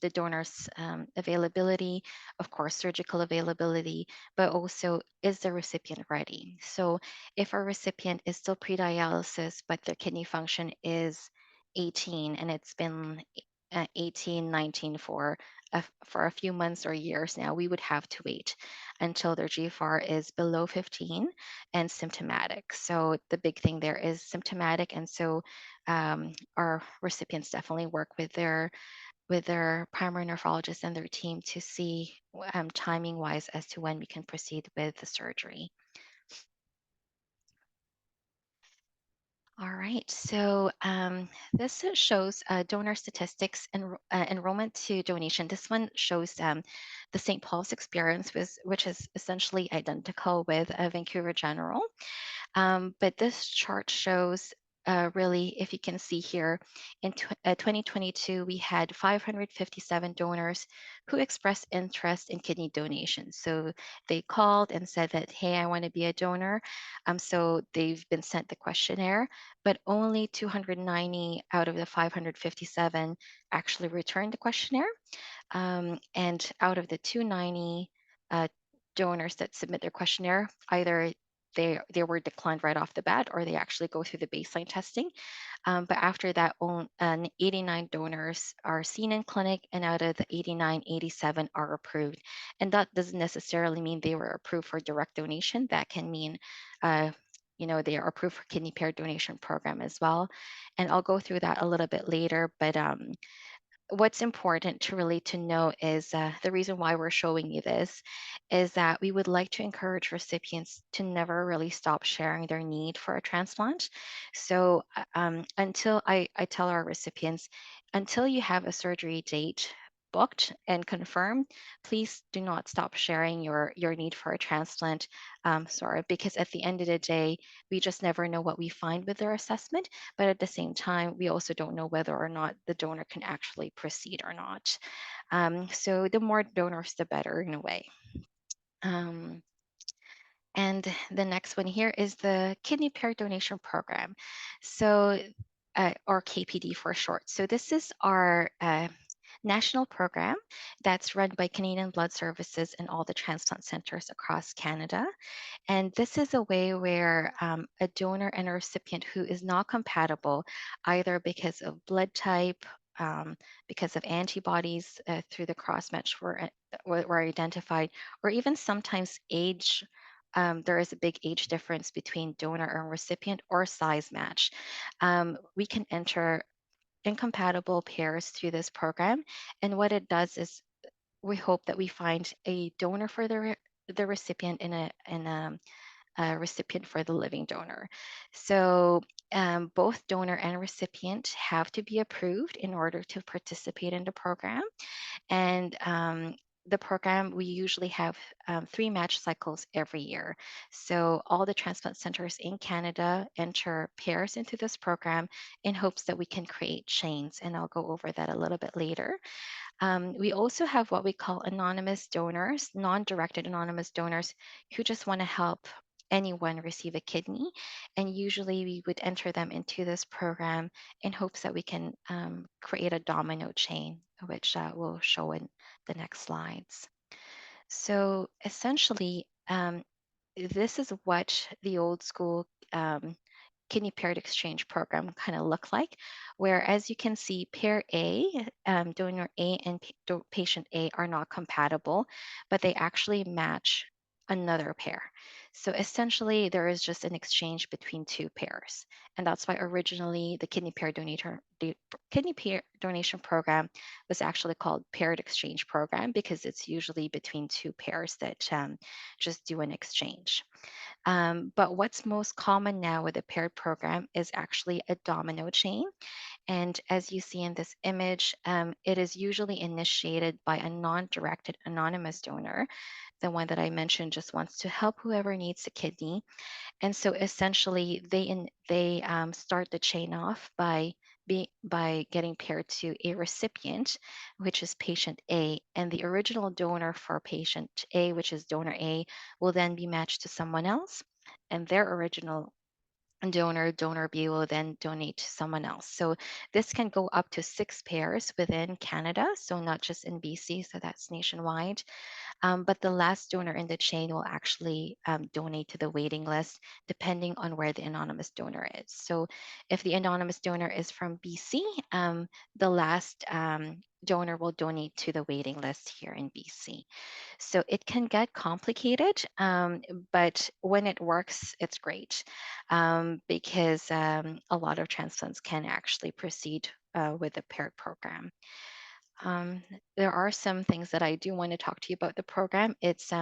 the donor's availability, of course, surgical availability, but also is the recipient ready? So if our recipient is still pre-dialysis, but their kidney function is 18 and it's been 18, 19 for a few months or years now, we would have to wait until their GFR is below 15 and symptomatic. So the big thing there is symptomatic, and so our recipients definitely work with their primary nephrologist and their team to see timing wise as to when we can proceed with the surgery. All right, so this shows donor statistics and enrollment to donation. This one shows the St. Paul's experience, which is essentially identical with Vancouver General. But this chart shows really, if you can see here, in 2022, we had 557 donors who expressed interest in kidney donation. So they called and said that, hey, I want to be a donor. So they've been sent the questionnaire, but only 290 out of the 557 actually returned the questionnaire. And out of the 290 donors that submit their questionnaire, either they were declined right off the bat or they actually go through the baseline testing. But after that, 89 donors are seen in clinic, and out of the 89, 87 are approved. And that doesn't necessarily mean they were approved for direct donation. That can mean they are approved for kidney pair donation program as well. And I'll go through that a little bit later, but what's important to really to know is the reason why we're showing you this is that we would like to encourage recipients to never really stop sharing their need for a transplant. So until I tell our recipients, until you have a surgery date booked and confirmed, please do not stop sharing your need for a transplant. Sorry, because at the end of the day, we just never know what we find with their assessment. But at the same time, we also don't know whether or not the donor can actually proceed or not. So the more donors, the better in a way. Um, and the next one here is the kidney pair donation program. So, or KPD for short. So this is our national program that's run by Canadian Blood Services and all the transplant centers across Canada. And this is a way where a donor and a recipient who is not compatible, either because of blood type, because of antibodies through the cross-match were identified, or even sometimes age. There is a big age difference between donor and recipient or size match. We can enter incompatible pairs through this program. And what it does is we hope that we find a donor for the recipient and a recipient for the living donor. So both donor and recipient have to be approved in order to participate in the program. And the program, we usually have 3 match cycles every year. So all the transplant centers in Canada enter pairs into this program in hopes that we can create chains. And I'll go over that a little bit later. We also have what we call anonymous donors, non-directed anonymous donors who just want to help anyone receive a kidney. And usually we would enter them into this program in hopes that we can create a domino chain, which we'll show in the next slides. So essentially, this is what the old school kidney paired exchange program kind of look like, where as you can see, pair A, donor A and patient A are not compatible, but they actually match another pair. So essentially, there is just an exchange between 2 pairs. And that's why originally the kidney pair donation program was actually called paired exchange program, because it's usually between 2 pairs that just do an exchange. But what's most common now with a paired program is actually a domino chain. And as you see in this image, it is usually initiated by a non-directed anonymous donor. The one that I mentioned just wants to help whoever needs a kidney. And so essentially, they start the chain off by getting paired to a recipient, which is patient A, and the original donor for patient A, which is donor A, will then be matched to someone else, and their original donor B will then donate to someone else. So this can go up to 6 pairs within Canada, so not just in BC, so that's nationwide. But the last donor in the chain will actually donate to the waiting list depending on where the anonymous donor is. So if the anonymous donor is from BC, the last donor will donate to the waiting list here in BC. So it can get complicated, but when it works, it's great because a lot of transplants can actually proceed with the paired program. Um, there are some things that I do want to talk to you about the program. It's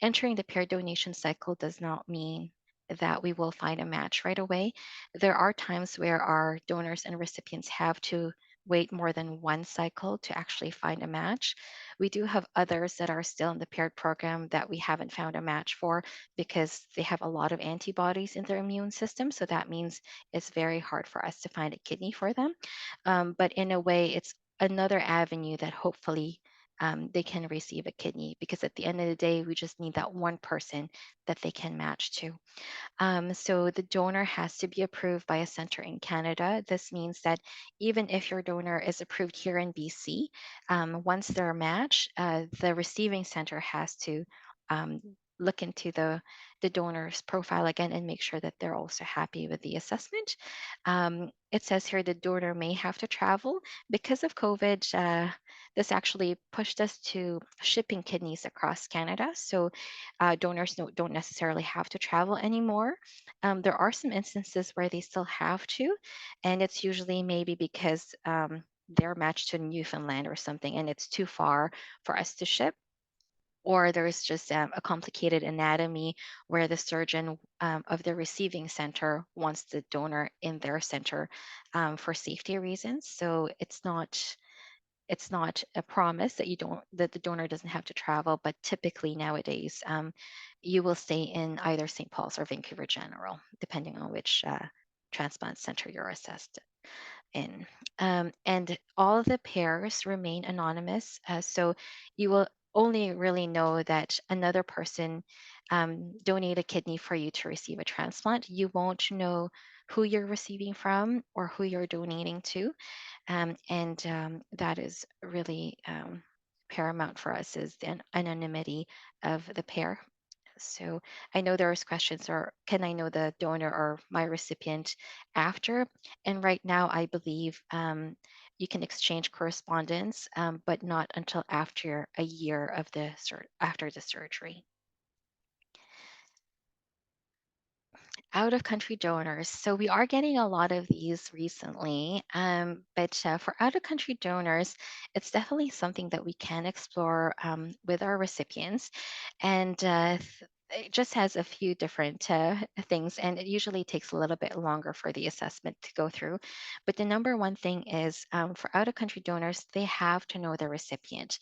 entering the pair donation cycle does not mean that we will find a match right away. There are times where our donors and recipients have to wait more than one cycle to actually find a match. We do have others that are still in the paired program that we haven't found a match for because they have a lot of antibodies in their immune system. So that means it's very hard for us to find a kidney for them. But in a way, it's another avenue that hopefully they can receive a kidney because at the end of the day, we just need that one person that they can match to. So the donor has to be approved by a center in Canada. This means that even if your donor is approved here in BC, once they're matched, the receiving center has to um, look into the donor's profile again and make sure that they're also happy with the assessment. It says here the donor may have to travel. Because of COVID, this actually pushed us to shipping kidneys across Canada. So donors don't necessarily have to travel anymore. There are some instances where they still have to, and it's usually maybe because they're matched to Newfoundland or something and it's too far for us to ship. Or there's just a complicated anatomy where the surgeon of the receiving center wants the donor in their center for safety reasons. So it's not a promise that the donor doesn't have to travel, but typically nowadays you will stay in either St. Paul's or Vancouver General, depending on which transplant center you're assessed in. And all of the pairs remain anonymous, so you will only really know that another person donate a kidney for you to receive a transplant. You won't know who you're receiving from or who you're donating to, and that is really paramount for us is the anonymity of the pair. So I know there was questions or can I know the donor or my recipient after? And right now, I believe you can exchange correspondence, but not until after a year of after the surgery. Out of country donors. So we are getting a lot of these recently, but for out of country donors, it's definitely something that we can explore with our recipients. And it just has a few different things, and it usually takes a little bit longer for the assessment to go through. But the number one thing is for out of country donors, they have to know the recipient.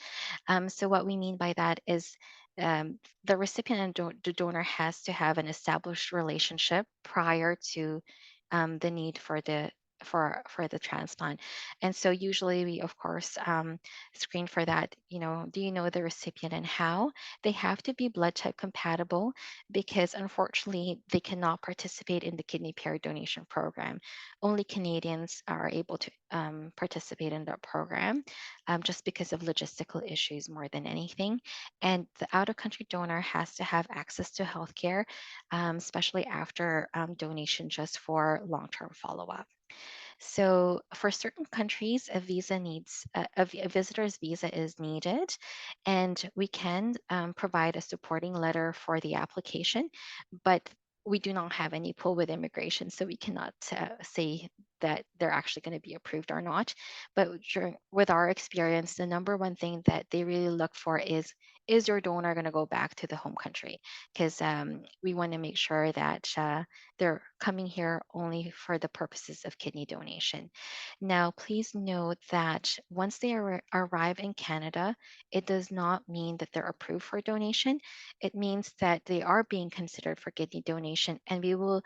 So what we mean by that is the recipient and the donor has to have an established relationship prior to the need for the transplant. And so usually we of course screen for that. Do you know the recipient and how? They have to be blood type compatible because unfortunately they cannot participate in the kidney pair donation program. Only Canadians are able to participate in that program just because of logistical issues more than anything. And the out of country donor has to have access to healthcare, especially after donation, just for long term follow up. So for certain countries, a visitor's visa is needed, and we can provide a supporting letter for the application, but we do not have any pull with immigration, so we cannot say that they're actually going to be approved or not. But with our experience, the number one thing that they really look for is is your donor going to go back to the home country? Because we want to make sure that they're coming here only for the purposes of kidney donation. Now, please note that once they arrive in Canada, it does not mean that they're approved for donation. It means that they are being considered for kidney donation, and we will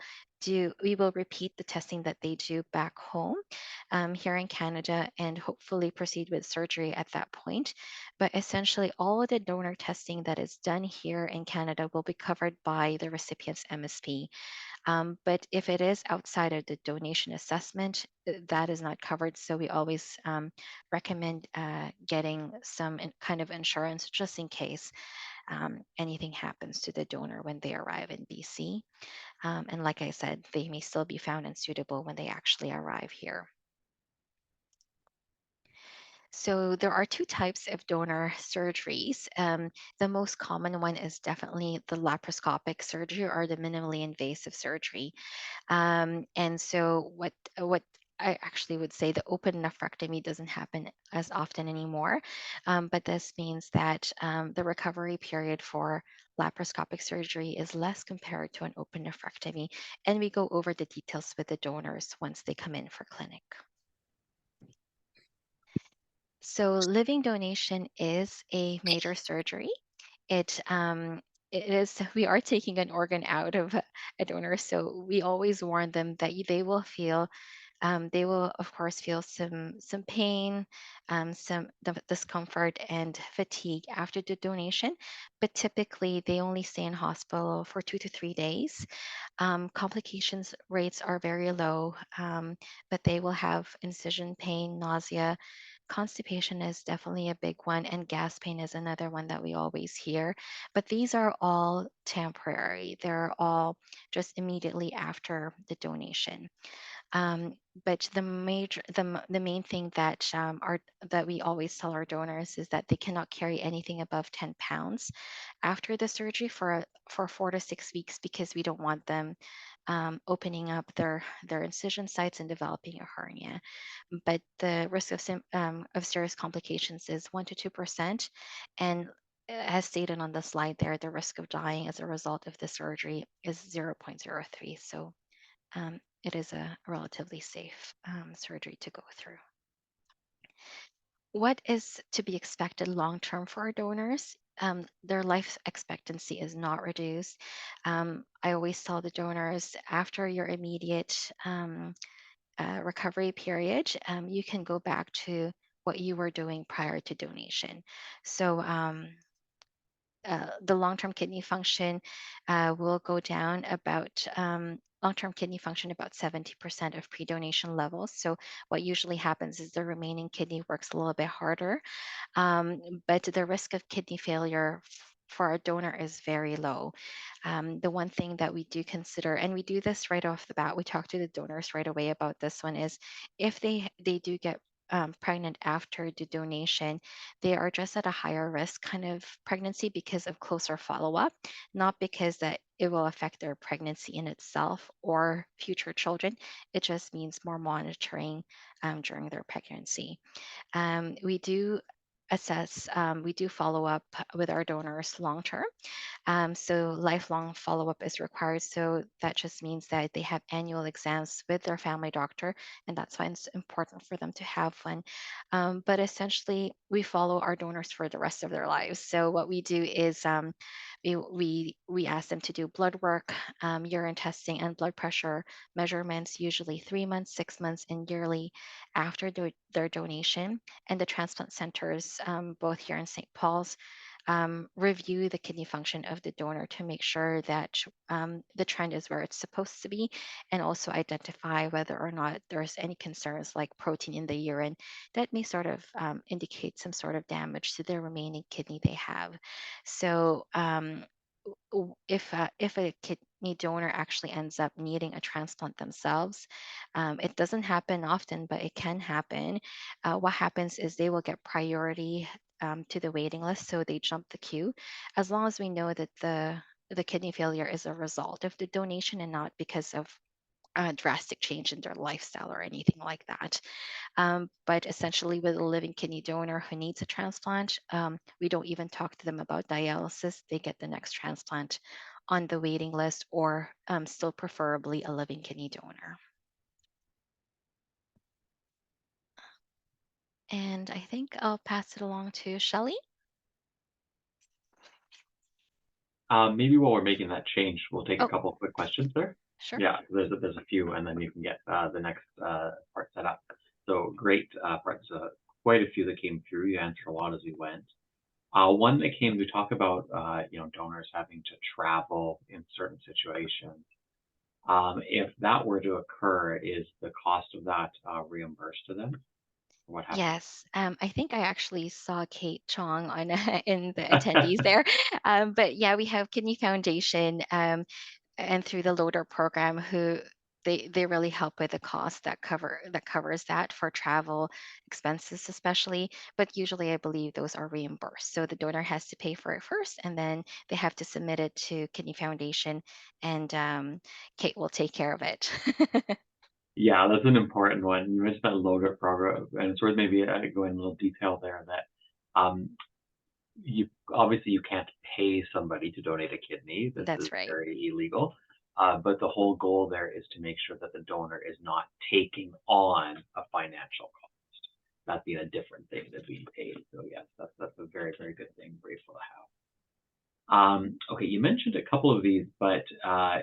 repeat the testing that they do back home here in Canada and hopefully proceed with surgery at that point. But essentially, all of the donor testing that is done here in Canada will be covered by the recipient's MSP. But if it is outside of the donation assessment, that is not covered. So we always recommend getting some kind of insurance just in case anything happens to the donor when they arrive in BC. And like I said, they may still be found unsuitable when they actually arrive here. So there are two types of donor surgeries. The most common one is definitely the laparoscopic surgery or the minimally invasive surgery. And so what I actually would say the open nephrectomy doesn't happen as often anymore, but this means that the recovery period for laparoscopic surgery is less compared to an open nephrectomy, and we go over the details with the donors once they come in for clinic. So living donation is a major surgery. It it is we are taking an organ out of a donor, so we always warn them that they will feel they will of course feel some pain, some discomfort and fatigue after the donation, but typically they only stay in hospital for 2 to 3 days. Complications rates are very low, but they will have incision pain, nausea. Constipation is definitely a big one, and gas pain is another one that we always hear. But these are all temporary. They're all just immediately after the donation. Um, but the main thing that that we always tell our donors is that they cannot carry anything above 10 pounds after the surgery for 4 to 6 weeks, because we don't want them opening up their incision sites and developing a hernia. But the risk of serious complications is 1 to 2%, and as stated on the slide there, the risk of dying as a result of the surgery is 0.03. So it is a relatively safe surgery to go through. What is to be expected long term for our donors? Their life expectancy is not reduced. I always tell the donors after your immediate recovery period, you can go back to what you were doing prior to donation. So the long-term kidney function will go down about long-term kidney function about 70% of pre-donation levels. So what usually happens is the remaining kidney works a little bit harder, but the risk of kidney failure for our donor is very low. The one thing that we do consider, and we do this right off the bat, we talk to the donors right away about this one, is if they do get pregnant after the donation, they are just at a higher risk kind of pregnancy because of closer follow-up, not because that it will affect their pregnancy in itself or future children. It just means more monitoring during their pregnancy. We do assess, we do follow up with our donors long term. So lifelong follow-up is required. So that just means that they have annual exams with their family doctor, and that's why it's important for them to have one. But essentially, we follow our donors for the rest of their lives. So what we do is we ask them to do blood work, urine testing, and blood pressure measurements, usually 3 months, 6 months, and yearly after their donation. And the transplant centers, both here in St. Paul's, review the kidney function of the donor to make sure that the trend is where it's supposed to be, and also identify whether or not there's any concerns like protein in the urine that may sort of indicate some sort of damage to the remaining kidney they have. So if a kidney donor actually ends up needing a transplant themselves, it doesn't happen often, but it can happen. What happens is they will get priority to the waiting list, so they jump the queue, as long as we know that the kidney failure is a result of the donation and not because of drastic change in their lifestyle or anything like that. But essentially, with a living kidney donor who needs a transplant, we don't even talk to them about dialysis. They get the next transplant on the waiting list, or still preferably a living kidney donor. And I think I'll pass it along to Shelley. Maybe while we're making that change, we'll take a Oh, couple of quick questions there. sure. Yeah, there's a few, and then you can get the next part set up. So great parts. Quite a few that came through. You answered a lot as we went. One that came to talk about, donors having to travel in certain situations. If that were to occur, is the cost of that reimbursed to them? What happens? Yes, I think I actually saw Kate Chong on in the attendees there. But yeah, we have Kidney Foundation, and through the Loader program, who they really help with the cost that covers that for travel expenses, especially. But usually, I believe those are reimbursed. So the donor has to pay for it first, and then they have to submit it to Kidney Foundation, and Kate will take care of it. Yeah, that's an important one. You mentioned that loader program, and it's worth maybe going a little detail there that you obviously you can't pay somebody to donate a kidney. This is That's right. very illegal. But the whole goal there is to make sure that the donor is not taking on a financial cost. That being a different thing than being paid. So yes, that's a very, very good thing. Grateful to have. Okay, you mentioned a couple of these, but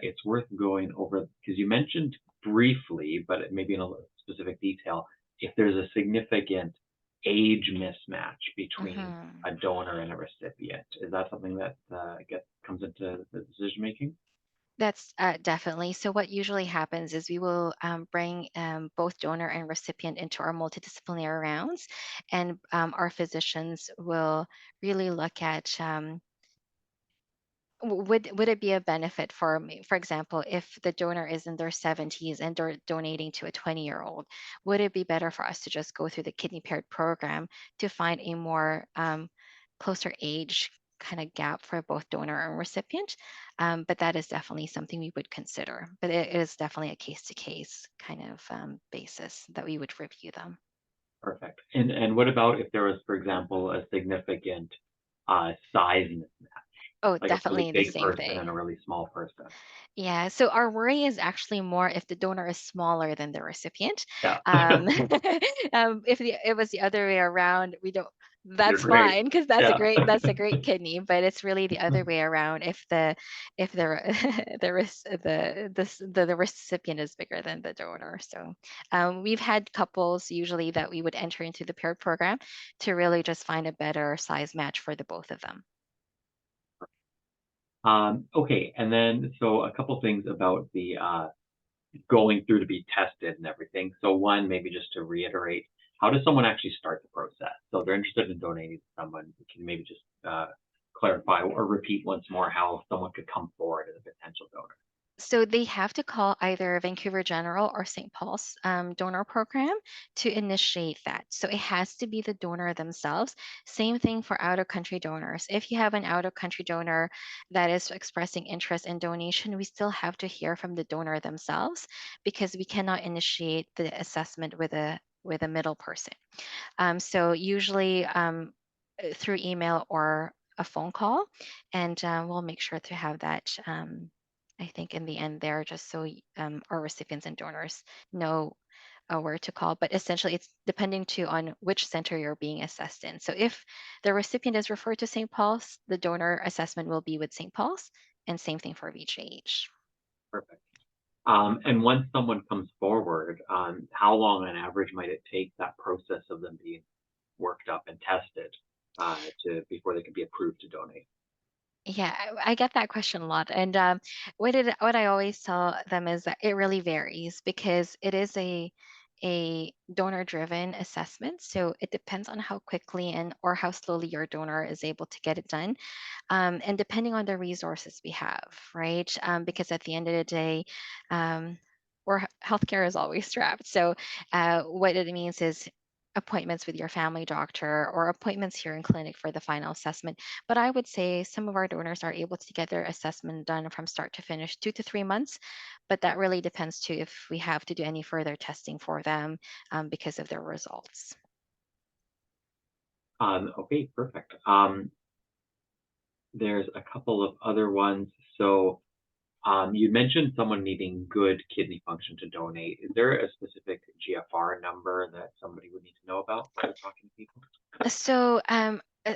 it's worth going over because you mentioned briefly, but maybe in a specific detail, if there's a significant age mismatch between Mhm. a donor and a recipient. Is that something that comes into the decision making? That's definitely. So, what usually happens is we will bring both donor and recipient into our multidisciplinary rounds, and our physicians will really look at would it be a benefit for me? For example, if the donor is in their 70s and they're donating to a 20-year-old, would it be better for us to just go through the kidney paired program to find a more closer age kind of gap for both donor and recipient? But that is definitely something we would consider. But it is definitely a case to case kind of basis that we would review them. Perfect. And what about if there was, for example, a significant size mismatch, Oh, like a really definitely the big same person and a thing. really small person? Yeah, so our worry is actually more if the donor is smaller than the recipient. Yeah, Um, if it was the other way around, we don't. you're That's great. fine because Yeah. that's a great kidney. But it's really the other way around if the the recipient is bigger than the donor. So we've had couples usually that we would enter into the paired program to really just find a better size match for the both of them. Okay, and then so a couple things about the going through to be tested and everything. So one, maybe just to reiterate, how does someone actually start the process? So they're interested in donating to someone. Can you maybe just clarify or repeat once more how someone could come forward as a potential donor? So they have to call either Vancouver General or St. Paul's donor program to initiate that. So it has to be the donor themselves. Same thing for out of country donors. If you have an out of country donor that is expressing interest in donation, we still have to hear from the donor themselves because we cannot initiate the assessment with a middle person. So usually through email or a phone call, and we'll make sure to have that. I think in the end there, just so our recipients and donors know where to call. But essentially, it's depending too on which center you're being assessed in. So if the recipient is referred to St. Paul's, the donor assessment will be with St. Paul's, and same thing for VJH. Perfect. And once someone comes forward, how long on average might it take that process of them being worked up and tested to before they can be approved to donate? Yeah, I get that question a lot, and what I always tell them is that it really varies because it is a donor driven assessment, so it depends on how quickly and or how slowly your donor is able to get it done, and depending on the resources we have, right? Because at the end of the day, healthcare is always strapped. So what it means is appointments with your family doctor or appointments here in clinic for the final assessment. But I would say some of our donors are able to get their assessment done from start to finish 2 to 3 months. But that really depends too if we have to do any further testing for them because of their results. Okay, perfect. There's a couple of other ones. So you mentioned someone needing good kidney function to donate. Is there a specific GFR number that somebody would need to know about when they're talking to people? So,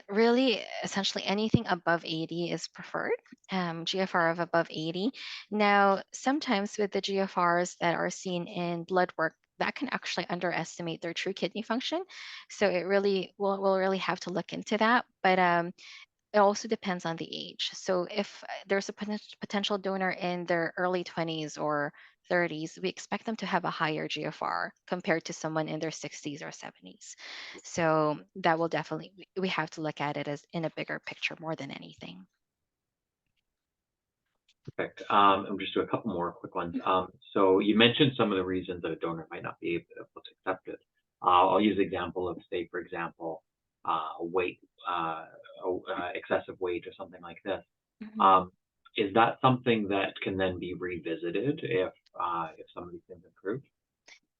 really, essentially anything above 80 is preferred, GFR of above 80. Now, sometimes with the GFRs that are seen in blood work, that can actually underestimate their true kidney function. So it really, we'll really have to look into that. But it also depends on the age. So if there's a potential donor in their early 20s or 30s, we expect them to have a higher GFR compared to someone in their 60s or 70s. So that will definitely, we have to look at it as in a bigger picture more than anything. Perfect. I'm just do a couple more quick ones. So you mentioned some of the reasons that a donor might not be able to accept it. I'll use the example of, say, for example, weight, excessive weight or something like this. Mhm. Is that something that can then be revisited if some of these things improve?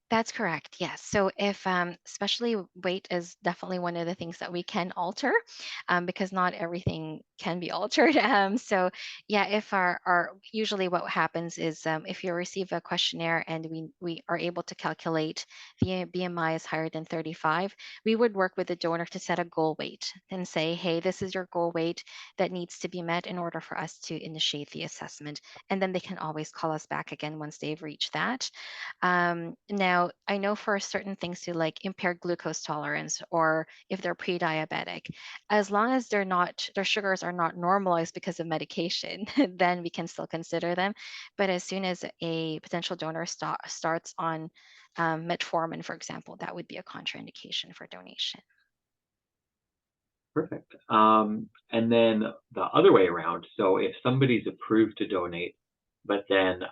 That's correct. Yes. So if, especially weight is definitely one of the things that we can alter, because not everything can be altered. So yeah, if our usually what happens is if you receive a questionnaire and we are able to calculate the BMI is higher than 35, we would work with the donor to set a goal weight and say, hey, this is your goal weight that needs to be met in order for us to initiate the assessment. And then they can always call us back again once they've reached that. Now, I know for certain things to like impaired glucose tolerance or if they're pre-diabetic, as long as their sugars are not normalized because of medication, then we can still consider them. But as soon as a potential donor starts on metformin, for example, that would be a contraindication for donation. Perfect. And then the other way around. So if somebody's approved to donate, but then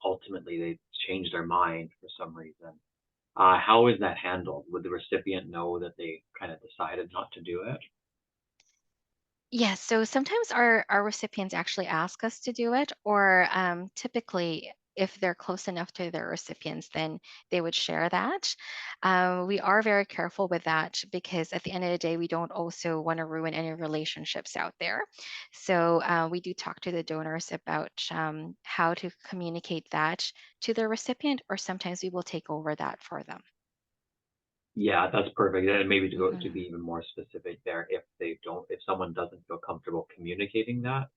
ultimately they change their mind for some reason, how is that handled? Would the recipient know that they kind of decided not to do it? Yes, so sometimes our recipients actually ask us to do it, or typically, if they're close enough to their recipients, then they would share that. We are very careful with that because at the end of the day, we don't also want to ruin any relationships out there. So we do talk to the donors about how to communicate that to the recipient, or sometimes we will take over that for them. Yeah, that's perfect. And maybe to go to Mhm. be even more specific there, if someone doesn't feel comfortable communicating that,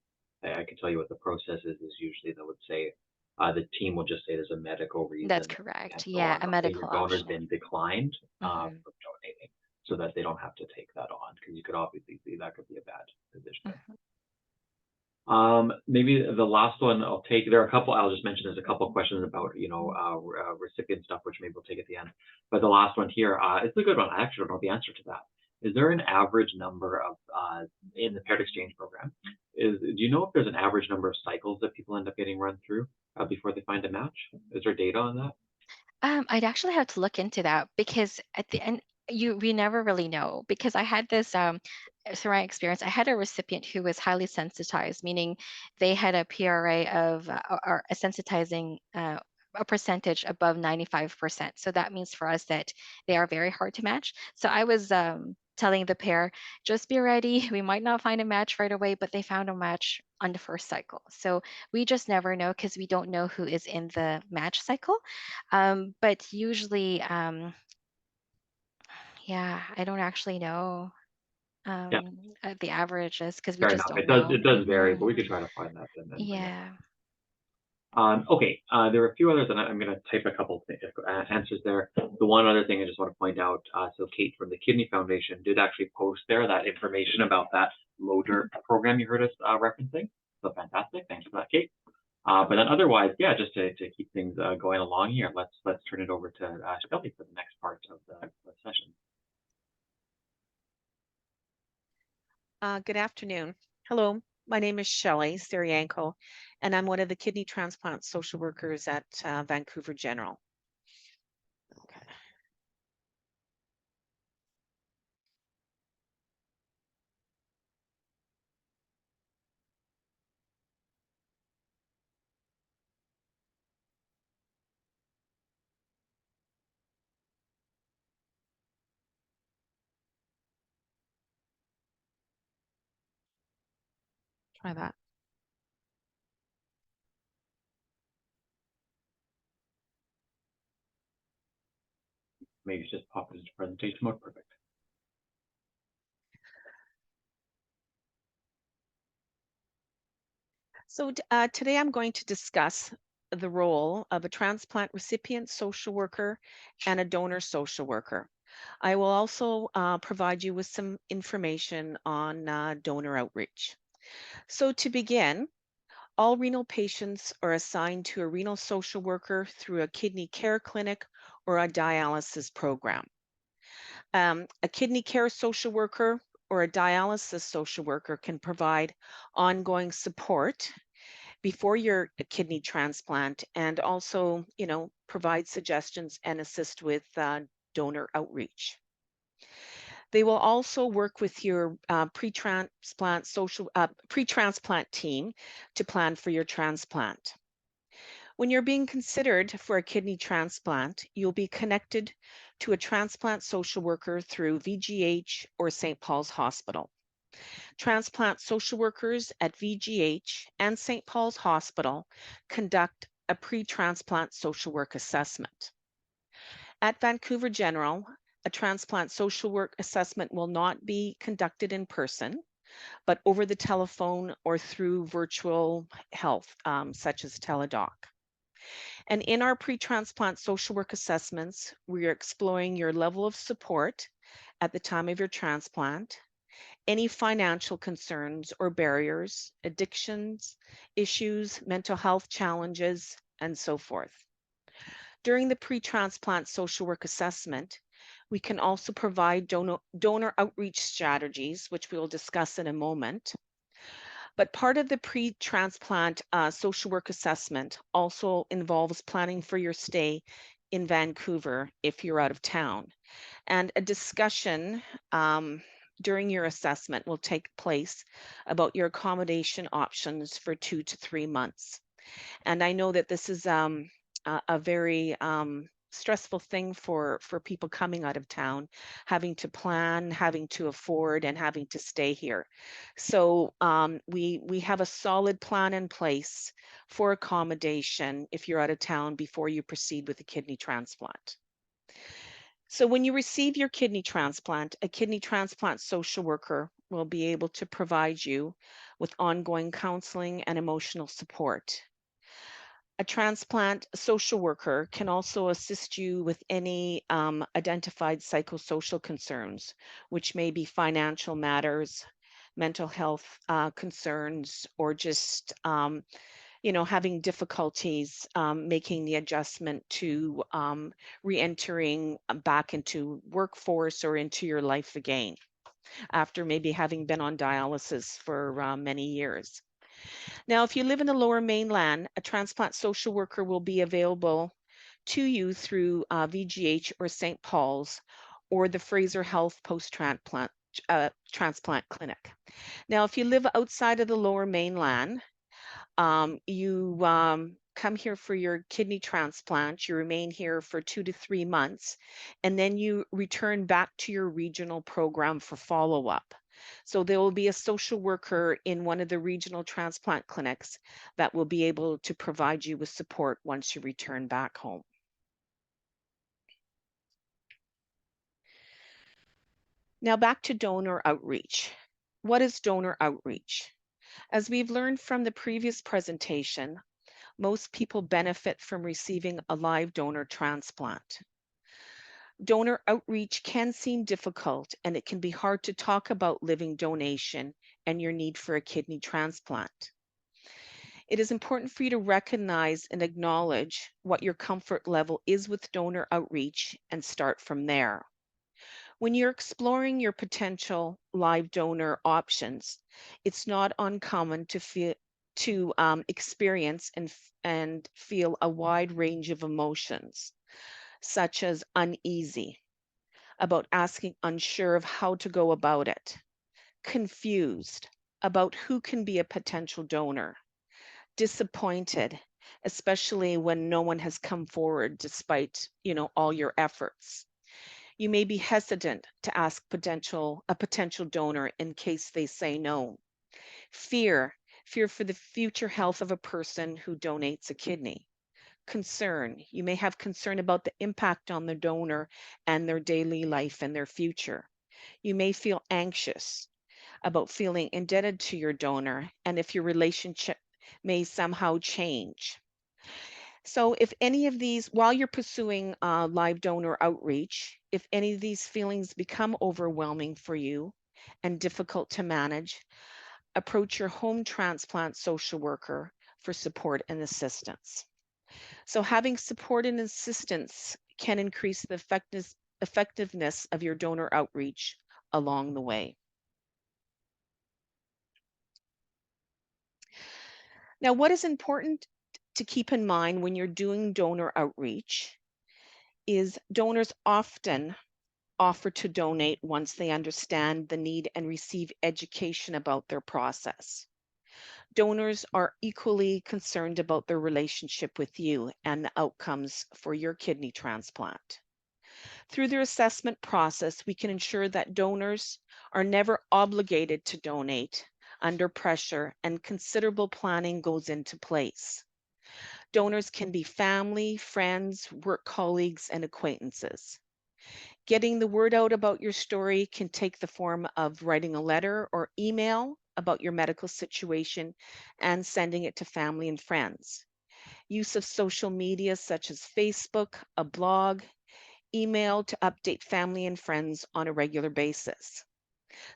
I can tell you what the process is usually they would say, the team will just say there's a medical That's reason and correct. so Yeah, on. a They'll say your medical donor's option. been declined Mhm. from donating so that they don't have to take that on because you could obviously see that could be a bad position. Mhm. Maybe the last one I'll take. There are a couple. I'll just mention there's a couple questions about recipient stuff, which maybe we'll take at the end. But the last one here is a good one. I actually don't know the answer to that. Is there an average number of in the paired exchange program? Do you know if there's an average number of cycles that people end up getting run through before they find a match? Is there data on that? I'd actually have to look into that because at the end, we never really know. Because I had this through my experience, I had a recipient who was highly sensitized, meaning they had a PRA of or a sensitizing a percentage above 95%. So that means for us that they are very hard to match. So I was telling the pair, just be ready. We might not find a match right away, but they found a match on the first cycle. So we just never know because we don't know who is in the match cycle. But usually, yeah, I don't actually know Yeah, the averages because we fair just enough. don't It does know. it does vary, but we Mhm. could try to find that and bring it. Yeah. Okay, there are a few others, and I'm going to type a couple answers there. The one other thing I just want to point out, so Kate from the Kidney Foundation did actually post there that information about that loader program you heard us referencing. So fantastic, thanks for that, Kate. But then otherwise, yeah, just to keep things going along here, let's turn it over to Shelly for the next part of the session. Good afternoon. Hello, my name is Shelley Sirianko, and I'm one of the kidney transplant social workers at Vancouver General. Okay. try that. Maybe it's just pop it into presentation mode. Perfect. So today I'm going to discuss the role of a transplant recipient social worker and a donor social worker. I will also provide you with some information on donor outreach. So to begin, all renal patients are assigned to a renal social worker through a kidney care clinic or a dialysis program. A kidney care social worker or a dialysis social worker can provide ongoing support before your kidney transplant and also, provide suggestions and assist with donor outreach. They will also work with your pre-transplant team to plan for your transplant. When you're being considered for a kidney transplant, you'll be connected to a transplant social worker through VGH or St. Paul's Hospital. Transplant social workers at VGH and St. Paul's Hospital conduct a pre-transplant social work assessment. At Vancouver General, a transplant social work assessment will not be conducted in person, but over the telephone or through virtual health, such as Teledoc. And in our pre-transplant social work assessments, we are exploring your level of support at the time of your transplant, any financial concerns or barriers, addictions, issues, mental health challenges, and so forth. During the pre-transplant social work assessment, we can also provide donor outreach strategies, which we will discuss in a moment. But part of the pre-transplant social work assessment also involves planning for your stay in Vancouver if you're out of town. And a discussion during your assessment will take place about your accommodation options for 2 to 3 months. And I know that this is a very stressful thing for people coming out of town, having to plan, having to afford, and having to stay here. So we have a solid plan in place for accommodation if you're out of town before you proceed with a kidney transplant. So when you receive your kidney transplant, a kidney transplant social worker will be able to provide you with ongoing counseling and emotional support. A transplant social worker can also assist you with any identified psychosocial concerns, which may be financial matters, mental health concerns, or just having difficulties making the adjustment to re-entering back into workforce or into your life again after maybe having been on dialysis for many years. Now, if you live in the Lower Mainland, a transplant social worker will be available to you through VGH or St. Paul's or the Fraser Health Post-Transplant Transplant Clinic. Now, if you live outside of the Lower Mainland, you come here for your kidney transplant, you remain here for 2 to 3 months, and then you return back to your regional program for follow-up. So there will be a social worker in one of the regional transplant clinics that will be able to provide you with support once you return back home. Now back to donor outreach. What is donor outreach? As we've learned from the previous presentation, most people benefit from receiving a live donor transplant. Donor outreach can seem difficult and it can be hard to talk about living donation and your need for a kidney transplant. It is important for you to recognize and acknowledge what your comfort level is with donor outreach and start from there. When you're exploring your potential live donor options, it's not uncommon to experience and feel a wide range of emotions, such as uneasy, about asking unsure of how to go about it, confused about who can be a potential donor, disappointed, especially when no one has come forward despite, all your efforts. You may be hesitant to ask a potential donor in case they say no. Fear Fear for the future health of a person who donates a kidney. Concern. You may have concern about the impact on the donor and their daily life and their future. You may feel anxious about feeling indebted to your donor and if your relationship may somehow change. So, if any of these, while you're pursuing live donor outreach, if any of these feelings become overwhelming for you and difficult to manage, approach your home transplant social worker for support and assistance. So, having support and assistance can increase the effectiveness of your donor outreach along the way. Now, what is important to keep in mind when you're doing donor outreach is donors often offer to donate once they understand the need and receive education about their process. Donors are equally concerned about their relationship with you and the outcomes for your kidney transplant. Through their assessment process, we can ensure that donors are never obligated to donate under pressure and considerable planning goes into place. Donors can be family, friends, work colleagues, and acquaintances. Getting the word out about your story can take the form of writing a letter or email about your medical situation and sending it to family and friends. Use of social media such as Facebook, a blog, email to update family and friends on a regular basis.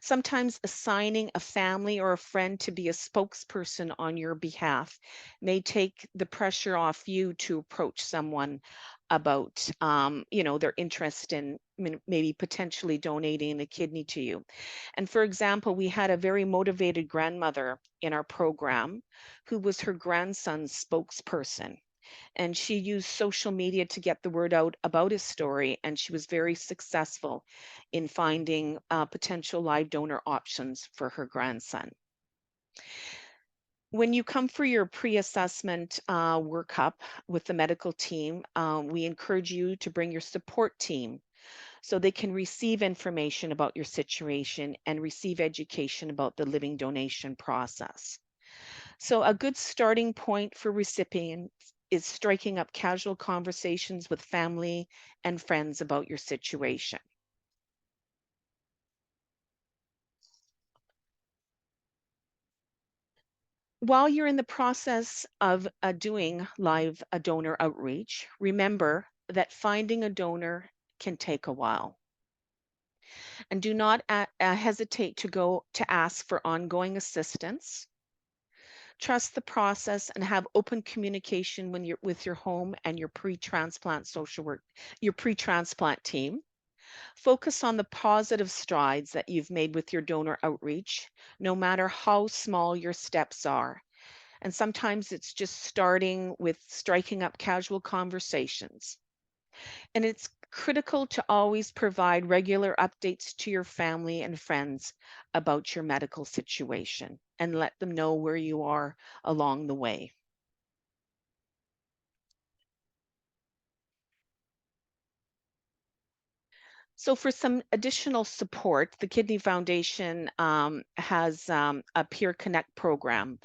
Sometimes assigning a family or a friend to be a spokesperson on your behalf may take the pressure off you to approach someone about, their interest in maybe potentially donating a kidney to you. And for example, we had a very motivated grandmother in our program who was her grandson's spokesperson, and she used social media to get the word out about his story, and she was very successful in finding potential live donor options for her grandson. When you come for your pre-assessment workup with the medical team, we encourage you to bring your support team so they can receive information about your situation and receive education about the living donation process. So, a good starting point for recipients is striking up casual conversations with family and friends about your situation. While you're in the process of doing live donor outreach, remember that finding a donor can take a while. And do not hesitate to go to ask for ongoing assistance. Trust the process and have open communication when you're with your home and your pre-transplant social work, your pre-transplant team. Focus on the positive strides that you've made with your donor outreach, no matter how small your steps are. And sometimes it's just starting with striking up casual conversations. And it's critical to always provide regular updates to your family and friends about your medical situation and let them know where you are along the way. So, for some additional support, the Kidney Foundation has a Peer Connect program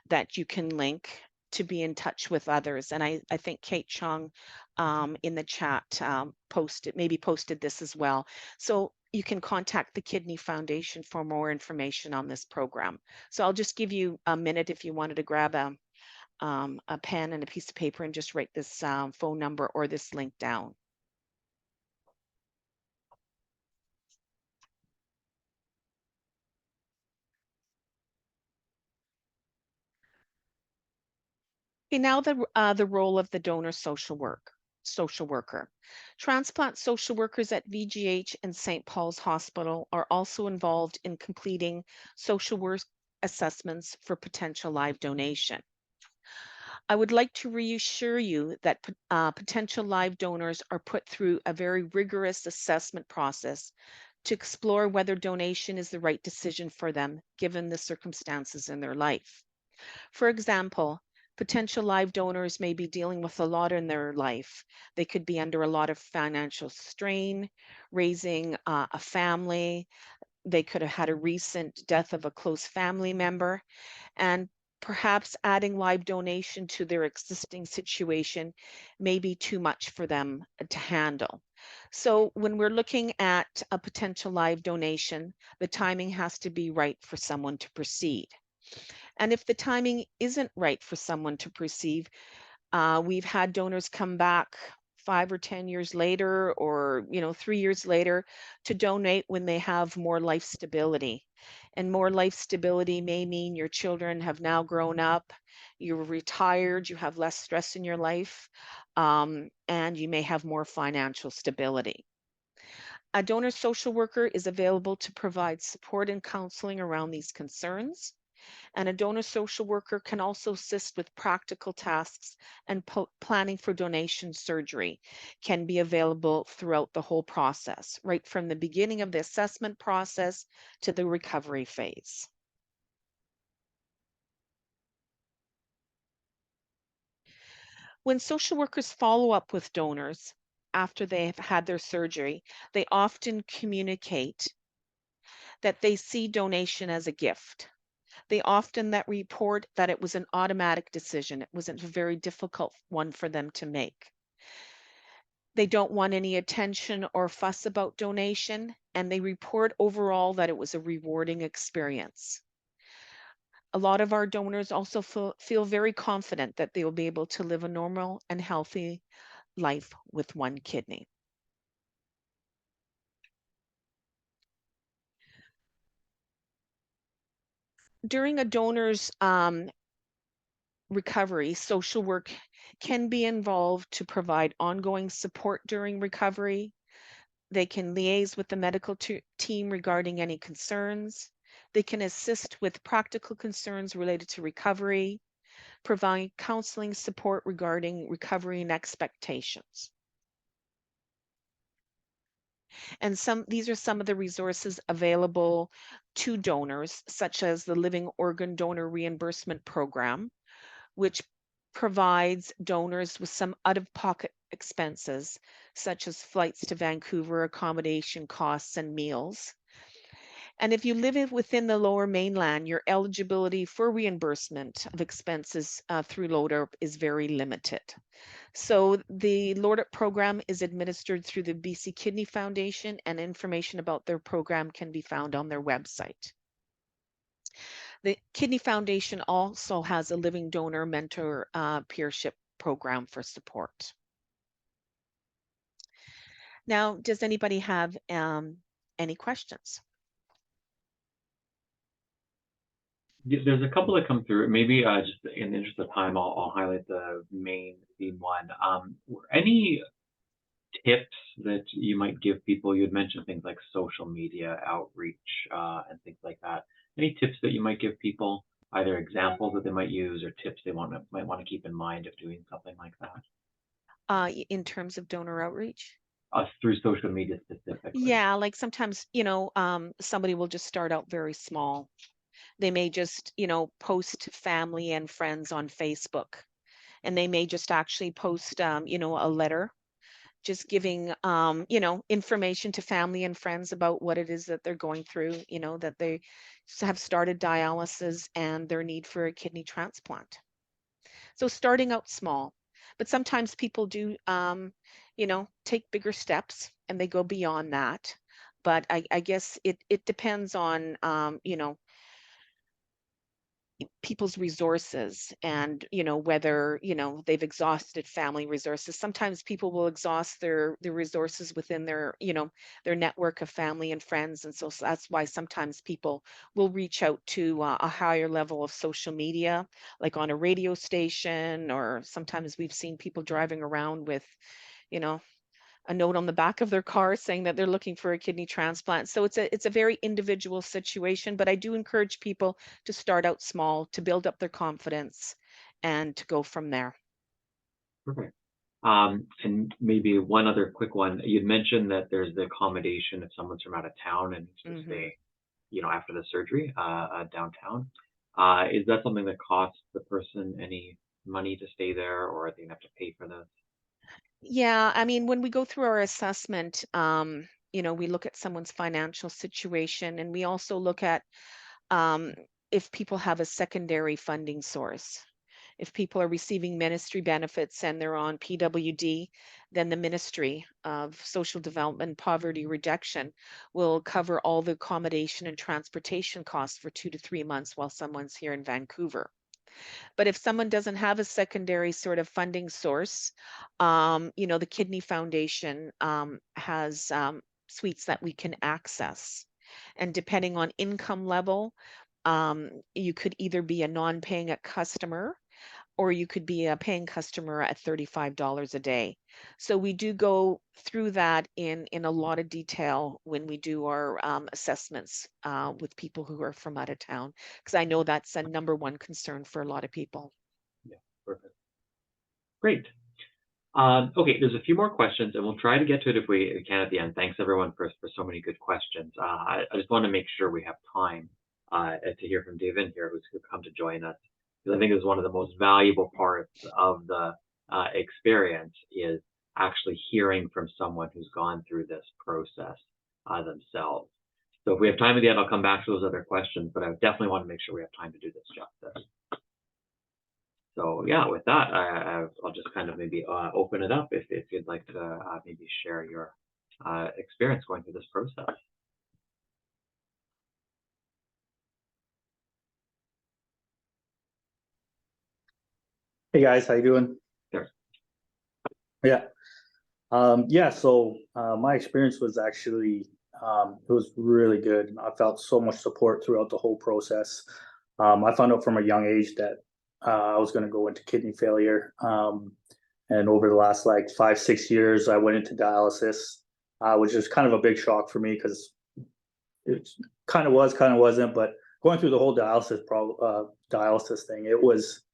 that you can link to be in touch with others. And I think Kate Chung in the chat posted this as well. So you can contact the Kidney Foundation for more information on this program. So I'll just give you a minute if you wanted to grab a pen and a piece of paper and just write this phone number or this link down. Okay, now the role of the donor social worker. Transplant social workers at VGH and St. Paul's Hospital are also involved in completing social work assessments for potential live donation. I would like to reassure you that potential live donors are put through a very rigorous assessment process to explore whether donation is the right decision for them given the circumstances in their life. For example, potential live donors may be dealing with a lot in their life. They could be under a lot of financial strain, raising a family. They could have had a recent death of a close family member. And perhaps adding live donation to their existing situation may be too much for them to handle. So, when we're looking at a potential live donation, the timing has to be right for someone to proceed. And if the timing isn't right for someone to proceed, we've had donors come back 5 or 10 years later, or 3 years later, to donate when they have more life stability. And more life stability may mean your children have now grown up, you're retired, you have less stress in your life, and you may have more financial stability. A donor social worker is available to provide support and counseling around these concerns. And a donor social worker can also assist with practical tasks, and planning for donation surgery can be available throughout the whole process, right from the beginning of the assessment process to the recovery phase. When social workers follow up with donors after they have had their surgery, they often communicate that they see donation as a gift. They often that report that it was an automatic decision. It wasn't a very difficult one for them to make. They don't want any attention or fuss about donation, and they report overall that it was a rewarding experience. A lot of our donors also feel very confident that they will be able to live a normal and healthy life with one kidney. During a donor's recovery, social work can be involved to provide ongoing support during recovery. They can liaise with the medical team regarding any concerns. They can assist with practical concerns related to recovery, provide counseling support regarding recovery and expectations. And these are some of the resources available to donors, such as the Living Organ Donor Reimbursement Program, which provides donors with some out-of-pocket expenses, such as flights to Vancouver, accommodation costs, and meals. And if you live within the Lower Mainland, your eligibility for reimbursement of expenses through LODERP is very limited. So the LODERP program is administered through the BC Kidney Foundation, and information about their program can be found on their website. The Kidney Foundation also has a living donor mentor peership program for support. Now, does anybody have any questions? There's a couple that come through. Maybe just in the interest of time, I'll highlight the main theme one. Any tips that you might give people? You had mentioned things like social media outreach and things like that. Any tips that you might give people, either examples that they might use or tips they might want to keep in mind of doing something like that? In terms of donor outreach? Through social media specifically. Yeah, like sometimes, somebody will just start out very small. They may just, post to family and friends on Facebook, and they may just actually post, a letter, just giving, information to family and friends about what it is that they're going through, that they have started dialysis and their need for a kidney transplant. So starting out small, but sometimes people do, take bigger steps and they go beyond that. But I guess it depends on, people's resources, and whether they've exhausted family resources. Sometimes people will exhaust their resources within their network of family and friends, and so that's why sometimes people will reach out to a higher level of social media, like on a radio station, or sometimes we've seen people driving around with you know a note on the back of their car saying that they're looking for a kidney transplant. So it's a very individual situation, but I do encourage people to start out small, to build up their confidence, and to go from there. Perfect. And maybe one other quick one. You'd mentioned that there's the accommodation if someone's from out of town and needs to Mhm. stay, after the surgery, downtown. Is that something that costs the person any money to stay there, or are they gonna have to pay for this? Yeah, I mean, when we go through our assessment, we look at someone's financial situation, and we also look at um, if people have a secondary funding source. If people are receiving ministry benefits and they're on PWD, then the Ministry of Social Development and Poverty Reduction will cover all the accommodation and transportation costs for 2 to 3 months while someone's here in Vancouver. But if someone doesn't have a secondary sort of funding source, the Kidney Foundation has suites that we can access. And depending on income level, you could either be a non-paying customer or you could be a paying customer at $35 a day. So we do go through that in a lot of detail when we do our assessments with people who are from out of town, because I know that's a number one concern for a lot of people. Yeah, perfect. Great. Okay, there's a few more questions, and we'll try to get to it if we can at the end. Thanks everyone for so many good questions. I just want to make sure we have time to hear from David here, who's come to join us. Because I think it's one of the most valuable parts of the experience is actually hearing from someone who's gone through this process themselves. So if we have time at the end, I'll come back to those other questions, but I definitely want to make sure we have time to do this justice. So yeah, with that, I'll just kind of maybe open it up if you'd like to maybe share your experience going through this process. Hey guys, how you doing? There. Yeah. So my experience was actually it was really good. I felt so much support throughout the whole process. I found out from a young age that I was going to go into kidney failure. And over the last like 5-6 years, I went into dialysis, which is kind of a big shock for me because it kind of wasn't. But going through the whole dialysis thing, it was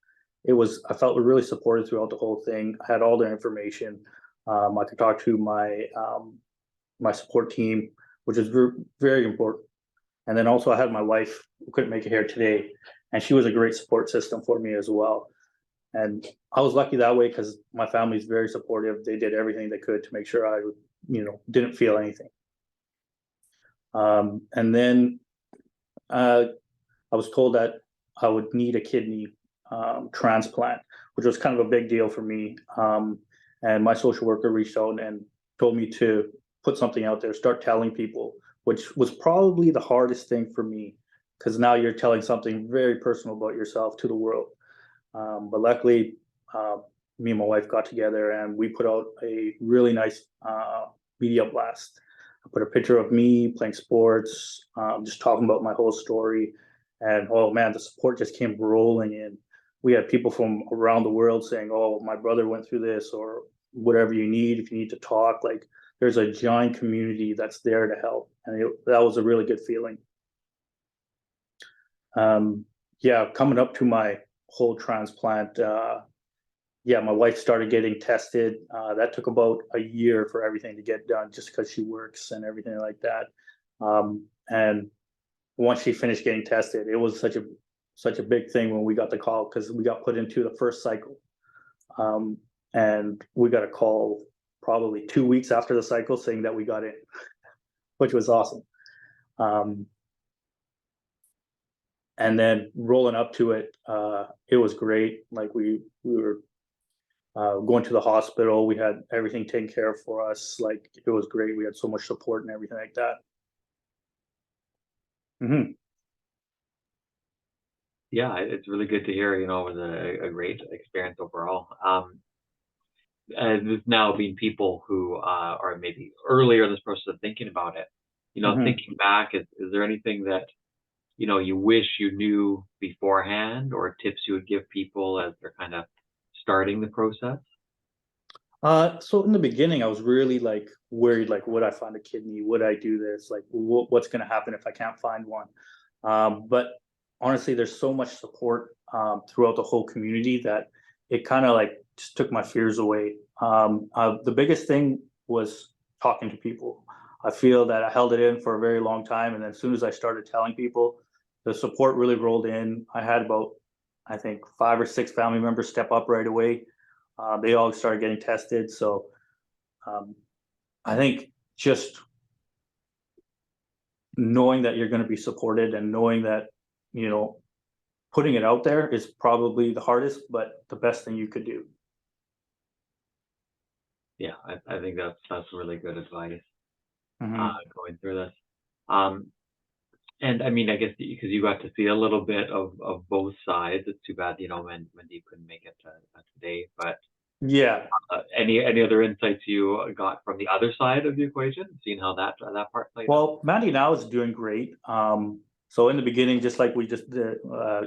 I felt really supported throughout the whole thing. I had all the information. I could talk to my support team, which is very important. And then also I had my wife who couldn't make it here today, and she was a great support system for me as well. And I was lucky that way because my family is very supportive. They did everything they could to make sure I, didn't feel anything. And then I was told that I would need a kidney transplant, which was kind of a big deal for me. And my social worker reached out and told me to put something out there, start telling people, which was probably the hardest thing for me, because now you're telling something very personal about yourself to the world. But luckily, me and my wife got together and we put out a really nice media blast. I put a picture of me playing sports, just talking about my whole story. And oh man, the support just came rolling in. We had people from around the world saying, oh, my brother went through this, or whatever you need, if you need to talk, like there's a giant community that's there to help. And that was a really good feeling. Coming up to my whole transplant, my wife started getting tested. That took about a year for everything to get done, just because she works and everything like that. And once she finished getting tested, it was such a big thing when we got the call, because we got put into the first cycle. And we got a call probably 2 weeks after the cycle saying that we got in, which was awesome. And then rolling up to it, it was great. Like we were going to the hospital. We had everything taken care of for us. Like it was great. We had so much support and everything like that. Mm-hmm. Yeah, it's really good to hear. It was a great experience overall. And there's now been people who are maybe earlier in this process of thinking about it. Thinking back, is there anything that you wish you knew beforehand, or tips you would give people as they're kind of starting the process? So in the beginning, I was really like worried, like, would I find a kidney? Would I do this? Like, what's going to happen if I can't find one? But honestly, there's so much support throughout the whole community that it kind of like just took my fears away. The biggest thing was talking to people. I feel that I held it in for a very long time, and then as soon as I started telling people, the support really rolled in. I had about, I think, 5 or 6 family members step up right away. They all started getting tested. So I think just knowing that you're going to be supported and knowing that, putting it out there is probably the hardest, but the best thing you could do. Yeah, I think that's really good advice Mhm. going through this. And I mean, I guess because you got to see a little bit of both sides. It's too bad, when Mandeep couldn't make it today. But Yeah. any other insights you got from the other side of the equation, seeing how that part played out? Well, Mandy now is doing great. So in the beginning, just like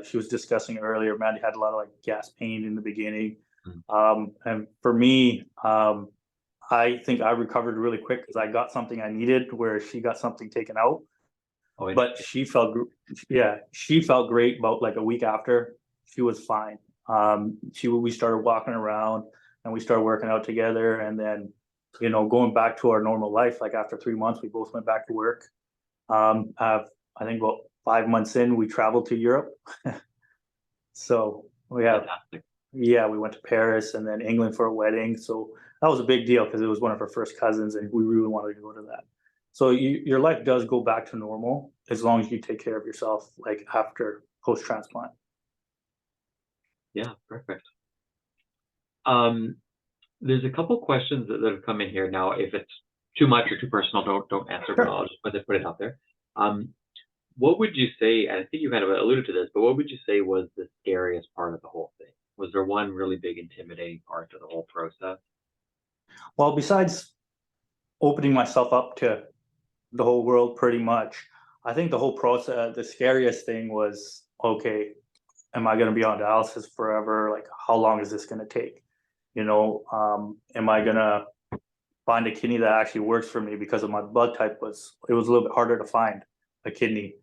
she was discussing earlier, Mandy had a lot of like gas pain in the beginning. And for me, I think I recovered really quick because I got something I needed where she got something taken out. Oh, But she felt great about like a week after. She was fine. We started walking around and we started working out together, and then going back to our normal life. Like after 3 months, we both went back to work. I think about 5 months in, we traveled to Europe. So fantastic. we went to Paris and then England for a wedding. So that was a big deal because it was one of our first cousins, and we really wanted to go to that. So your life does go back to normal as long as you take care of yourself, like after post-transplant. Yeah, perfect. There's a couple questions that have come in here now. If it's too much or too personal, don't answer, but I'll just put it out there. What would you say, and I think you kind of alluded to this, but what would you say was the scariest part of the whole thing? Was there one really big intimidating part to the whole process? Well, besides opening myself up to the whole world pretty much, I think the whole process, the scariest thing was, okay, am I going to be on dialysis forever? Like, how long is this going to take? Am I going to find a kidney that actually works for me? Because of my blood type, it was a little bit harder to find a kidney.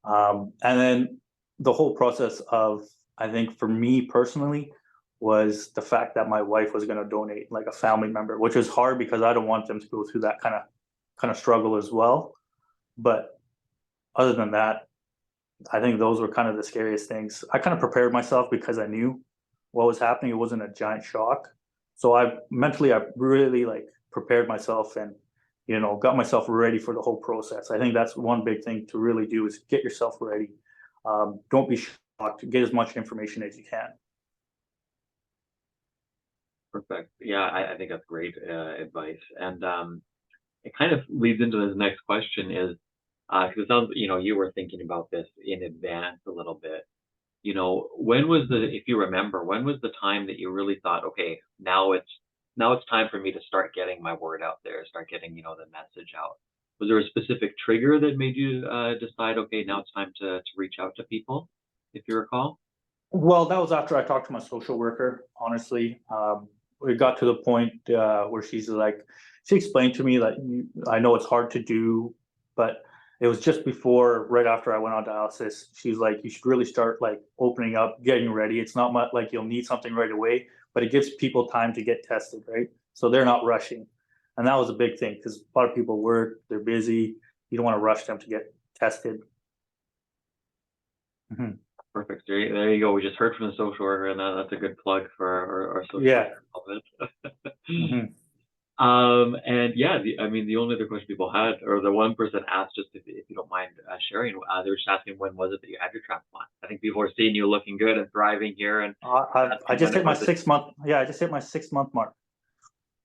And then the whole process of, I think for me personally, was the fact that my wife was going to donate, like a family member, which is hard because I don't want them to go through that kind of struggle as well. But other than that, I think those were kind of the scariest things. I kind of prepared myself because I knew what was happening. It wasn't a giant shock. So I really like prepared myself and, got myself ready for the whole process. I think that's one big thing to really do is get yourself ready. Don't be shocked. Get as much information as you can. Perfect. Yeah, I think that's great advice. And it kind of leads into this next question is, because it sounds, you were thinking about this in advance a little bit. If you remember, when was the time that you really thought, okay, now it's time for me to start getting my word out there, start getting, the message out? Was there a specific trigger that made you decide, okay, now it's time to reach out to people, if you recall? Well, that was after I talked to my social worker, honestly. We got to the point where she explained to me that I know it's hard to do, but it was just right after I went on dialysis. She's like, you should really start like opening up, getting ready. It's not much like you'll need something right away, but it gives people time to get tested, right? So they're not rushing. And that was a big thing because a lot of people work, they're busy. You don't want to rush them to get tested. Mm-hmm. Perfect. There you go. We just heard from the social worker, and that's a good plug for our social worker. Mm-hmm. And yeah, the only other question people had, or the one person asked, just if you don't mind sharing, they were just asking when was it that you had your transplant? I think people are seeing you looking good and thriving here. And I just hit my 6 month. Yeah, I just hit my 6 month mark.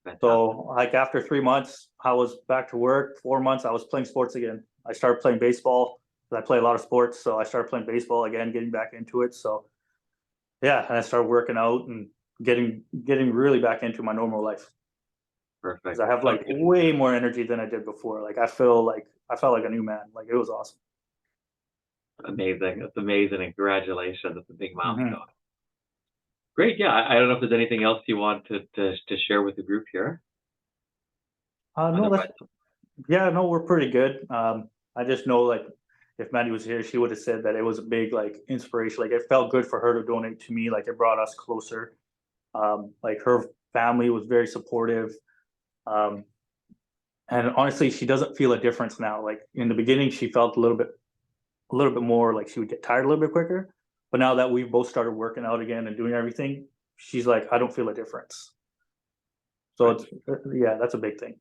Fantastic. So like after 3 months, I was back to work. 4 months, I was playing sports again. I started playing baseball. I play a lot of sports, so I started playing baseball again, getting back into it. So yeah, and I started working out and getting really back into my normal life. Perfect. Because I have like way more energy than I did before. Like I felt like a new man. Like it was awesome. Amazing. That's amazing, and congratulations. That's a big milestone. Mm-hmm. Great. Yeah, I don't know if there's anything else you want to share with the group here. No, we're pretty good. I just know like if Maddie was here, she would have said that it was a big like inspiration. Like it felt good for her to donate to me. Like it brought us closer. Like her family was very supportive. And honestly, she doesn't feel a difference now. Like in the beginning, she felt a little bit more like she would get tired a little bit quicker. But now that we've both started working out again and doing everything, she's like, I don't feel a difference. So that's a big thing.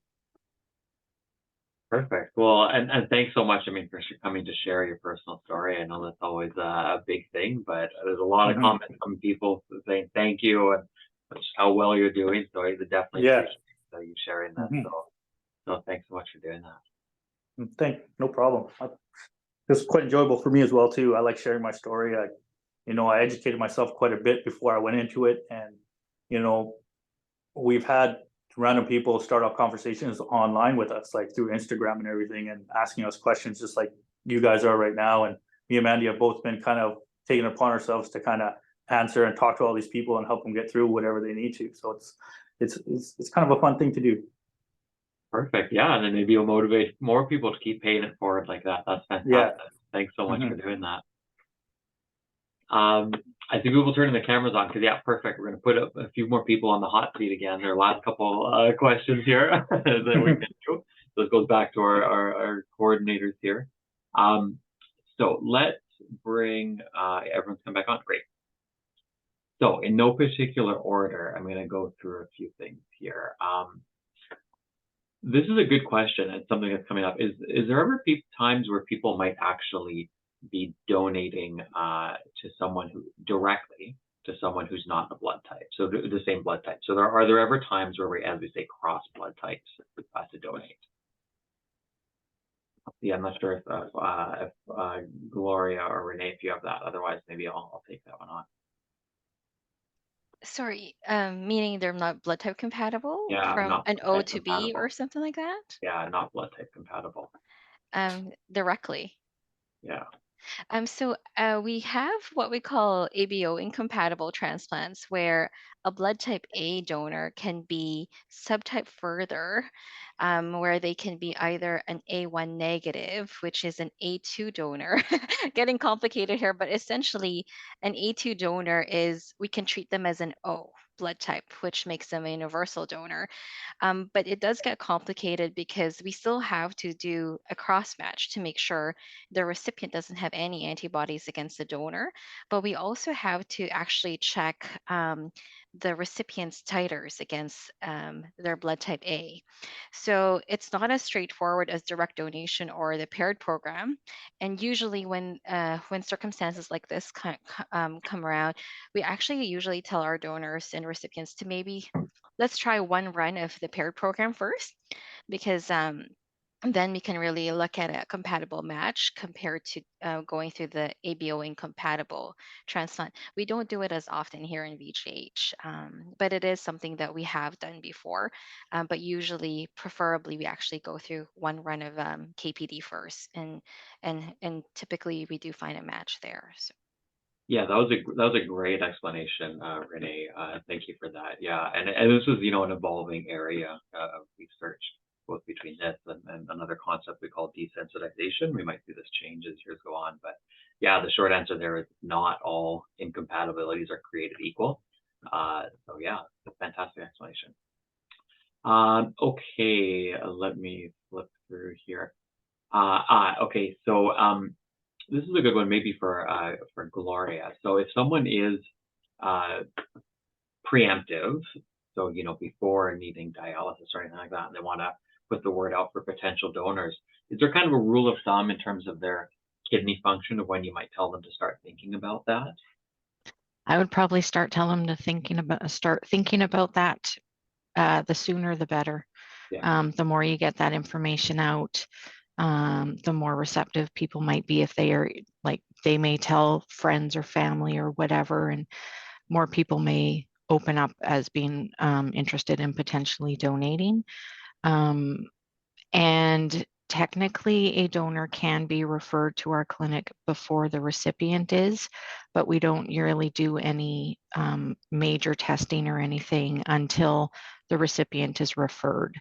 Perfect. Well, and thanks so much. I mean, for coming to share your personal story. I know that's always a big thing, but there's a lot of Mhm. comments from people saying thank you and just how well you're doing. So I definitely Yeah. appreciate you sharing that. Mhm. So thanks so much for doing that. No problem. It's quite enjoyable for me as well too. I like sharing my story. I educated myself quite a bit before I went into it, and you know, we've had random people start off conversations online with us, like through Instagram and everything, and asking us questions, just like you guys are right now. And me and Mandy have both been kind of taking it upon ourselves to kind of answer and talk to all these people and help them get through whatever they need to. So it's kind of a fun thing to do. Perfect. Yeah, and then maybe you'll motivate more people to keep paying it forward like that. That's fantastic. Yeah. Thanks so much Mhm. for doing that. I think we will turn the cameras on because, yeah, perfect. We're going to put a few more people on the hot seat again. There are last couple questions here that we can do. So this goes back to our coordinators here. So let's bring everyone's come back on. Great. So in no particular order, I'm going to go through a few things here. This is a good question. It's something that's coming up. Is there ever times where people might actually be donating to someone who directly to someone who's not the blood type, so the same blood type? So are there ever times where we, as we say, cross blood types to donate? Yeah, I'm not sure if Gloria or Renee, if you have that. Otherwise, maybe I'll take that one on. Sorry, meaning they're not blood type compatible Yeah, from not an blood O type to B or compatible. something like that? Yeah, not blood type compatible. Directly. Yeah. We have what we call ABO incompatible transplants, where a blood type A donor can be subtype further, where they can be either an A1 negative, which is an A2 donor. Getting complicated here, but essentially, an A2 donor is we can treat them as an O blood type, which makes them a universal donor. But it does get complicated because we still have to do a cross match to make sure the recipient doesn't have any antibodies against the donor. But we also have to actually check the recipient's titers against their blood type A. So it's not as straightforward as direct donation or the paired program. And usually, when circumstances like this come around, we actually usually tell our donors and recipients to maybe let's try one run of the paired program first, because then we can really look at a compatible match compared to going through the ABO incompatible transplant. We don't do it as often here in VGH, but it is something that we have done before. But usually, preferably, we actually go through one run of KPD first, and typically we do find a match there. So. Yeah, that was a great explanation, Renee. Thank you for that. Yeah, and this is an evolving area of research, both between this and another concept we call desensitization. We might see this change as years go on, but yeah, the short answer there is not all incompatibilities are created equal. So yeah, it's a fantastic explanation. Okay, let me flip through here. Okay, so this is a good one, maybe for Gloria. So if someone is preemptive, so before needing dialysis or anything like that, and they want to put the word out for potential donors, is there kind of a rule of thumb in terms of their kidney function of when you might tell them to start thinking about that? I would probably start telling them to start thinking about that. The sooner the better. Yeah. The more you get that information out, the more receptive people might be if they are like they may tell friends or family or whatever, and more people may open up as being interested in potentially donating. And technically, a donor can be referred to our clinic before the recipient is, but we don't really do any major testing or anything until the recipient is referred.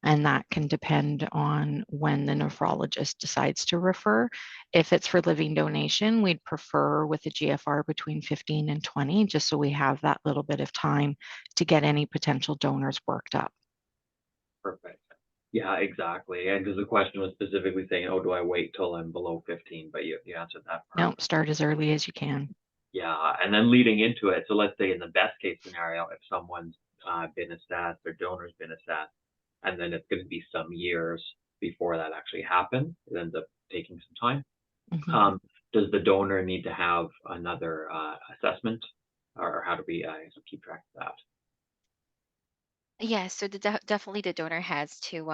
And that can depend on when the nephrologist decides to refer. If it's for living donation, we'd prefer with a GFR between 15 and 20, just so we have that little bit of time to get any potential donors worked up. Perfect. Yeah, exactly. And because the question was specifically saying, oh, do I wait till I'm below 15? But you answered that part. No, start as early as you can. Yeah, and then leading into it, so let's say in the best case scenario, if someone's been assessed, their donor's been assessed, and then it's going to be some years before that actually happens. It ends up taking some time. Mhm. Does the donor need to have another assessment, or how do we keep track of that? Yeah, so definitely the donor has to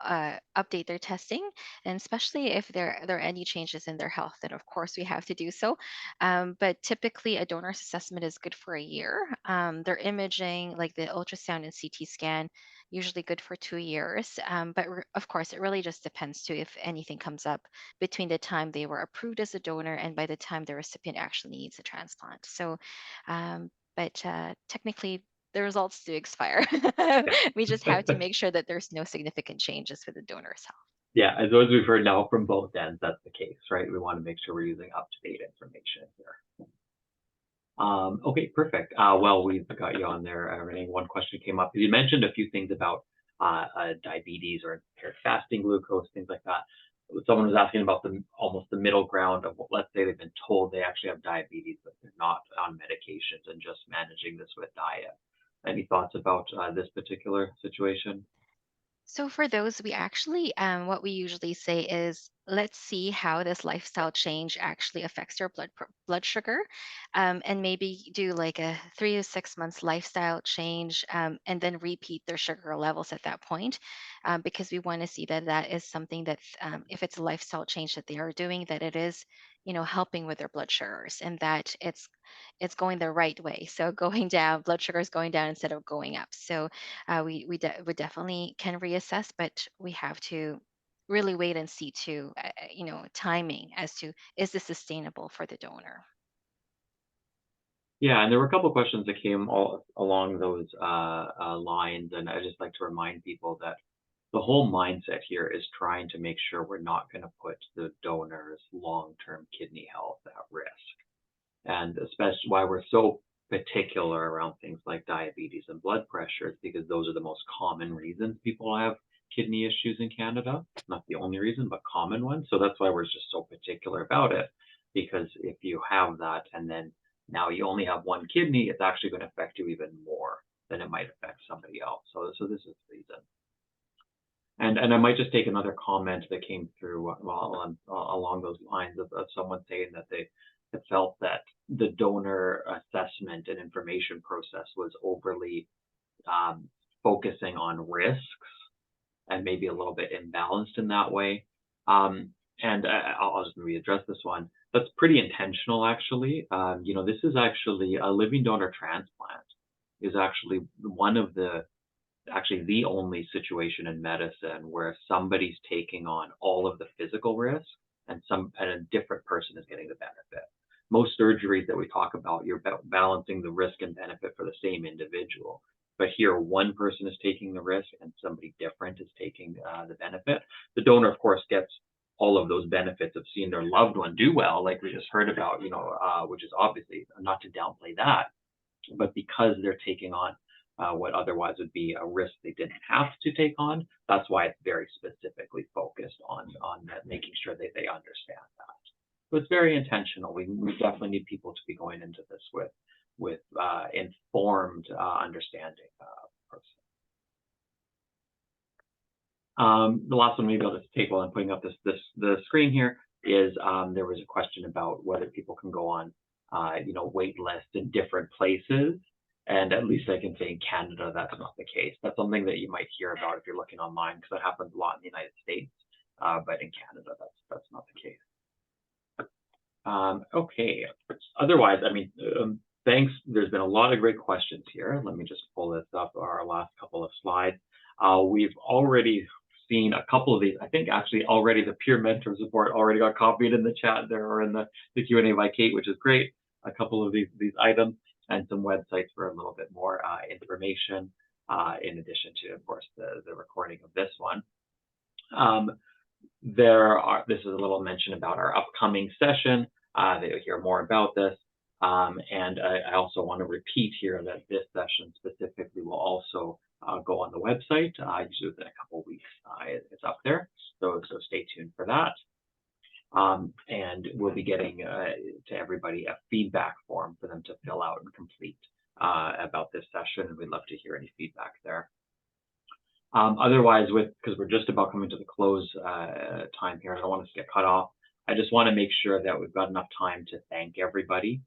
update their testing, and especially if there are any changes in their health, then of course we have to do so. But typically, a donor's assessment is good for a year. Their imaging, like the ultrasound and CT scan, usually good for 2 years. But of course, it really just depends too if anything comes up between the time they were approved as a donor and by the time the recipient actually needs a transplant. So, but technically the results do expire. We just have to make sure that there's no significant changes with the donor's health. Yeah, as those we've heard now from both ends, that's the case, right? We want to make sure we're using up-to-date information here. Okay, perfect. Well, we've got you on there, Renee. One question came up. You mentioned a few things about diabetes or impaired fasting glucose, things like that. Someone was asking about almost the middle ground of, let's say they've been told they actually have diabetes, but they're not on medications and just managing this with diet. Any thoughts about this particular situation? So for those, we actually, what we usually say is, let's see how this lifestyle change actually affects your blood sugar, and maybe do like a 3 to 6 months lifestyle change, and then repeat their sugar levels at that point, because we want to see that that is something that, if it's a lifestyle change that they are doing, that it is, helping with their blood sugars, and that it's going the right way. So going down, blood sugar is going down instead of going up. So we definitely can reassess, but we have to really wait and see too, timing as to is this sustainable for the donor. Yeah, and there were a couple of questions that came all along those lines, and I just like to remind people that the whole mindset here is trying to make sure we're not going to put the donor's long-term kidney health at risk, and especially why we're so particular around things like diabetes and blood pressure is because those are the most common reasons people have kidney issues in Canada. Not the only reason, but common ones. So that's why we're just so particular about it, because if you have that and then now you only have one kidney, it's actually going to affect you even more than it might affect somebody else. So this is the reason. And I might just take another comment that came through along those lines of someone saying that they felt that the donor assessment and information process was overly focusing on risks and maybe a little bit imbalanced in that way. And I'll just maybe address this one. That's pretty intentional, actually. This is actually a living donor transplant is actually one of the only situation in medicine where somebody's taking on all of the physical risk and a different person is getting the benefit. Most surgeries that we talk about, you're balancing the risk and benefit for the same individual. But here, one person is taking the risk and somebody different is taking the benefit. The donor, of course, gets all of those benefits of seeing their loved one do well, like we just heard about, which is obviously not to downplay that, but because they're taking on what otherwise would be a risk they didn't have to take on, that's why it's very specifically focused on making sure that they understand that. So it's very intentional. We definitely need people to be going into this with informed understanding process. The last one maybe I'll just take while I'm putting up the screen here is there was a question about whether people can go on wait lists in different places. And at least I can say in Canada, that's not the case. That's something that you might hear about if you're looking online, because that happens a lot in the United States. But in Canada, that's not the case. Okay. Otherwise, thanks. There's been a lot of great questions here. Let me just pull this up, our last couple of slides. We've already seen a couple of these. I think actually already the peer mentor support already got copied in the chat there or in the Q&A by Kate, which is great. A couple of these items and some websites for a little bit more information, in addition to, of course, the recording of this one. This is a little mention about our upcoming session. You'll hear more about this. And I also want to repeat here that this session specifically will also go on the website. Usually within a couple of weeks, it's up there. So stay tuned for that. And we'll be getting to everybody a feedback form for them to fill out and complete about this session. And we'd love to hear any feedback there. Otherwise, because we're just about coming to the close time here, I don't want us to get cut off. I just want to make sure that we've got enough time to thank everybody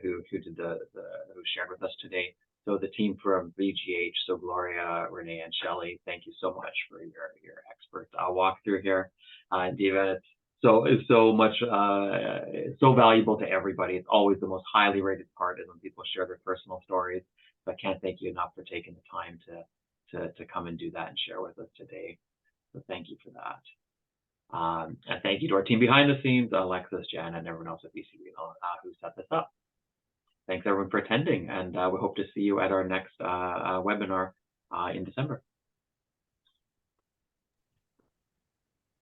who shared with us today. So the team from VGH, so Gloria, Renee, and Shelley, thank you so much for your expert walkthrough here. Diva, it's so much so valuable to everybody. It's always the most highly rated part is when people share their personal stories. So I can't thank you enough for taking the time to come and do that and share with us today. So thank you for that. And thank you to our team behind the scenes, Alexis, Jan, and everyone else at BC Renal who set this up. Thanks everyone for attending, and we hope to see you at our next webinar in December.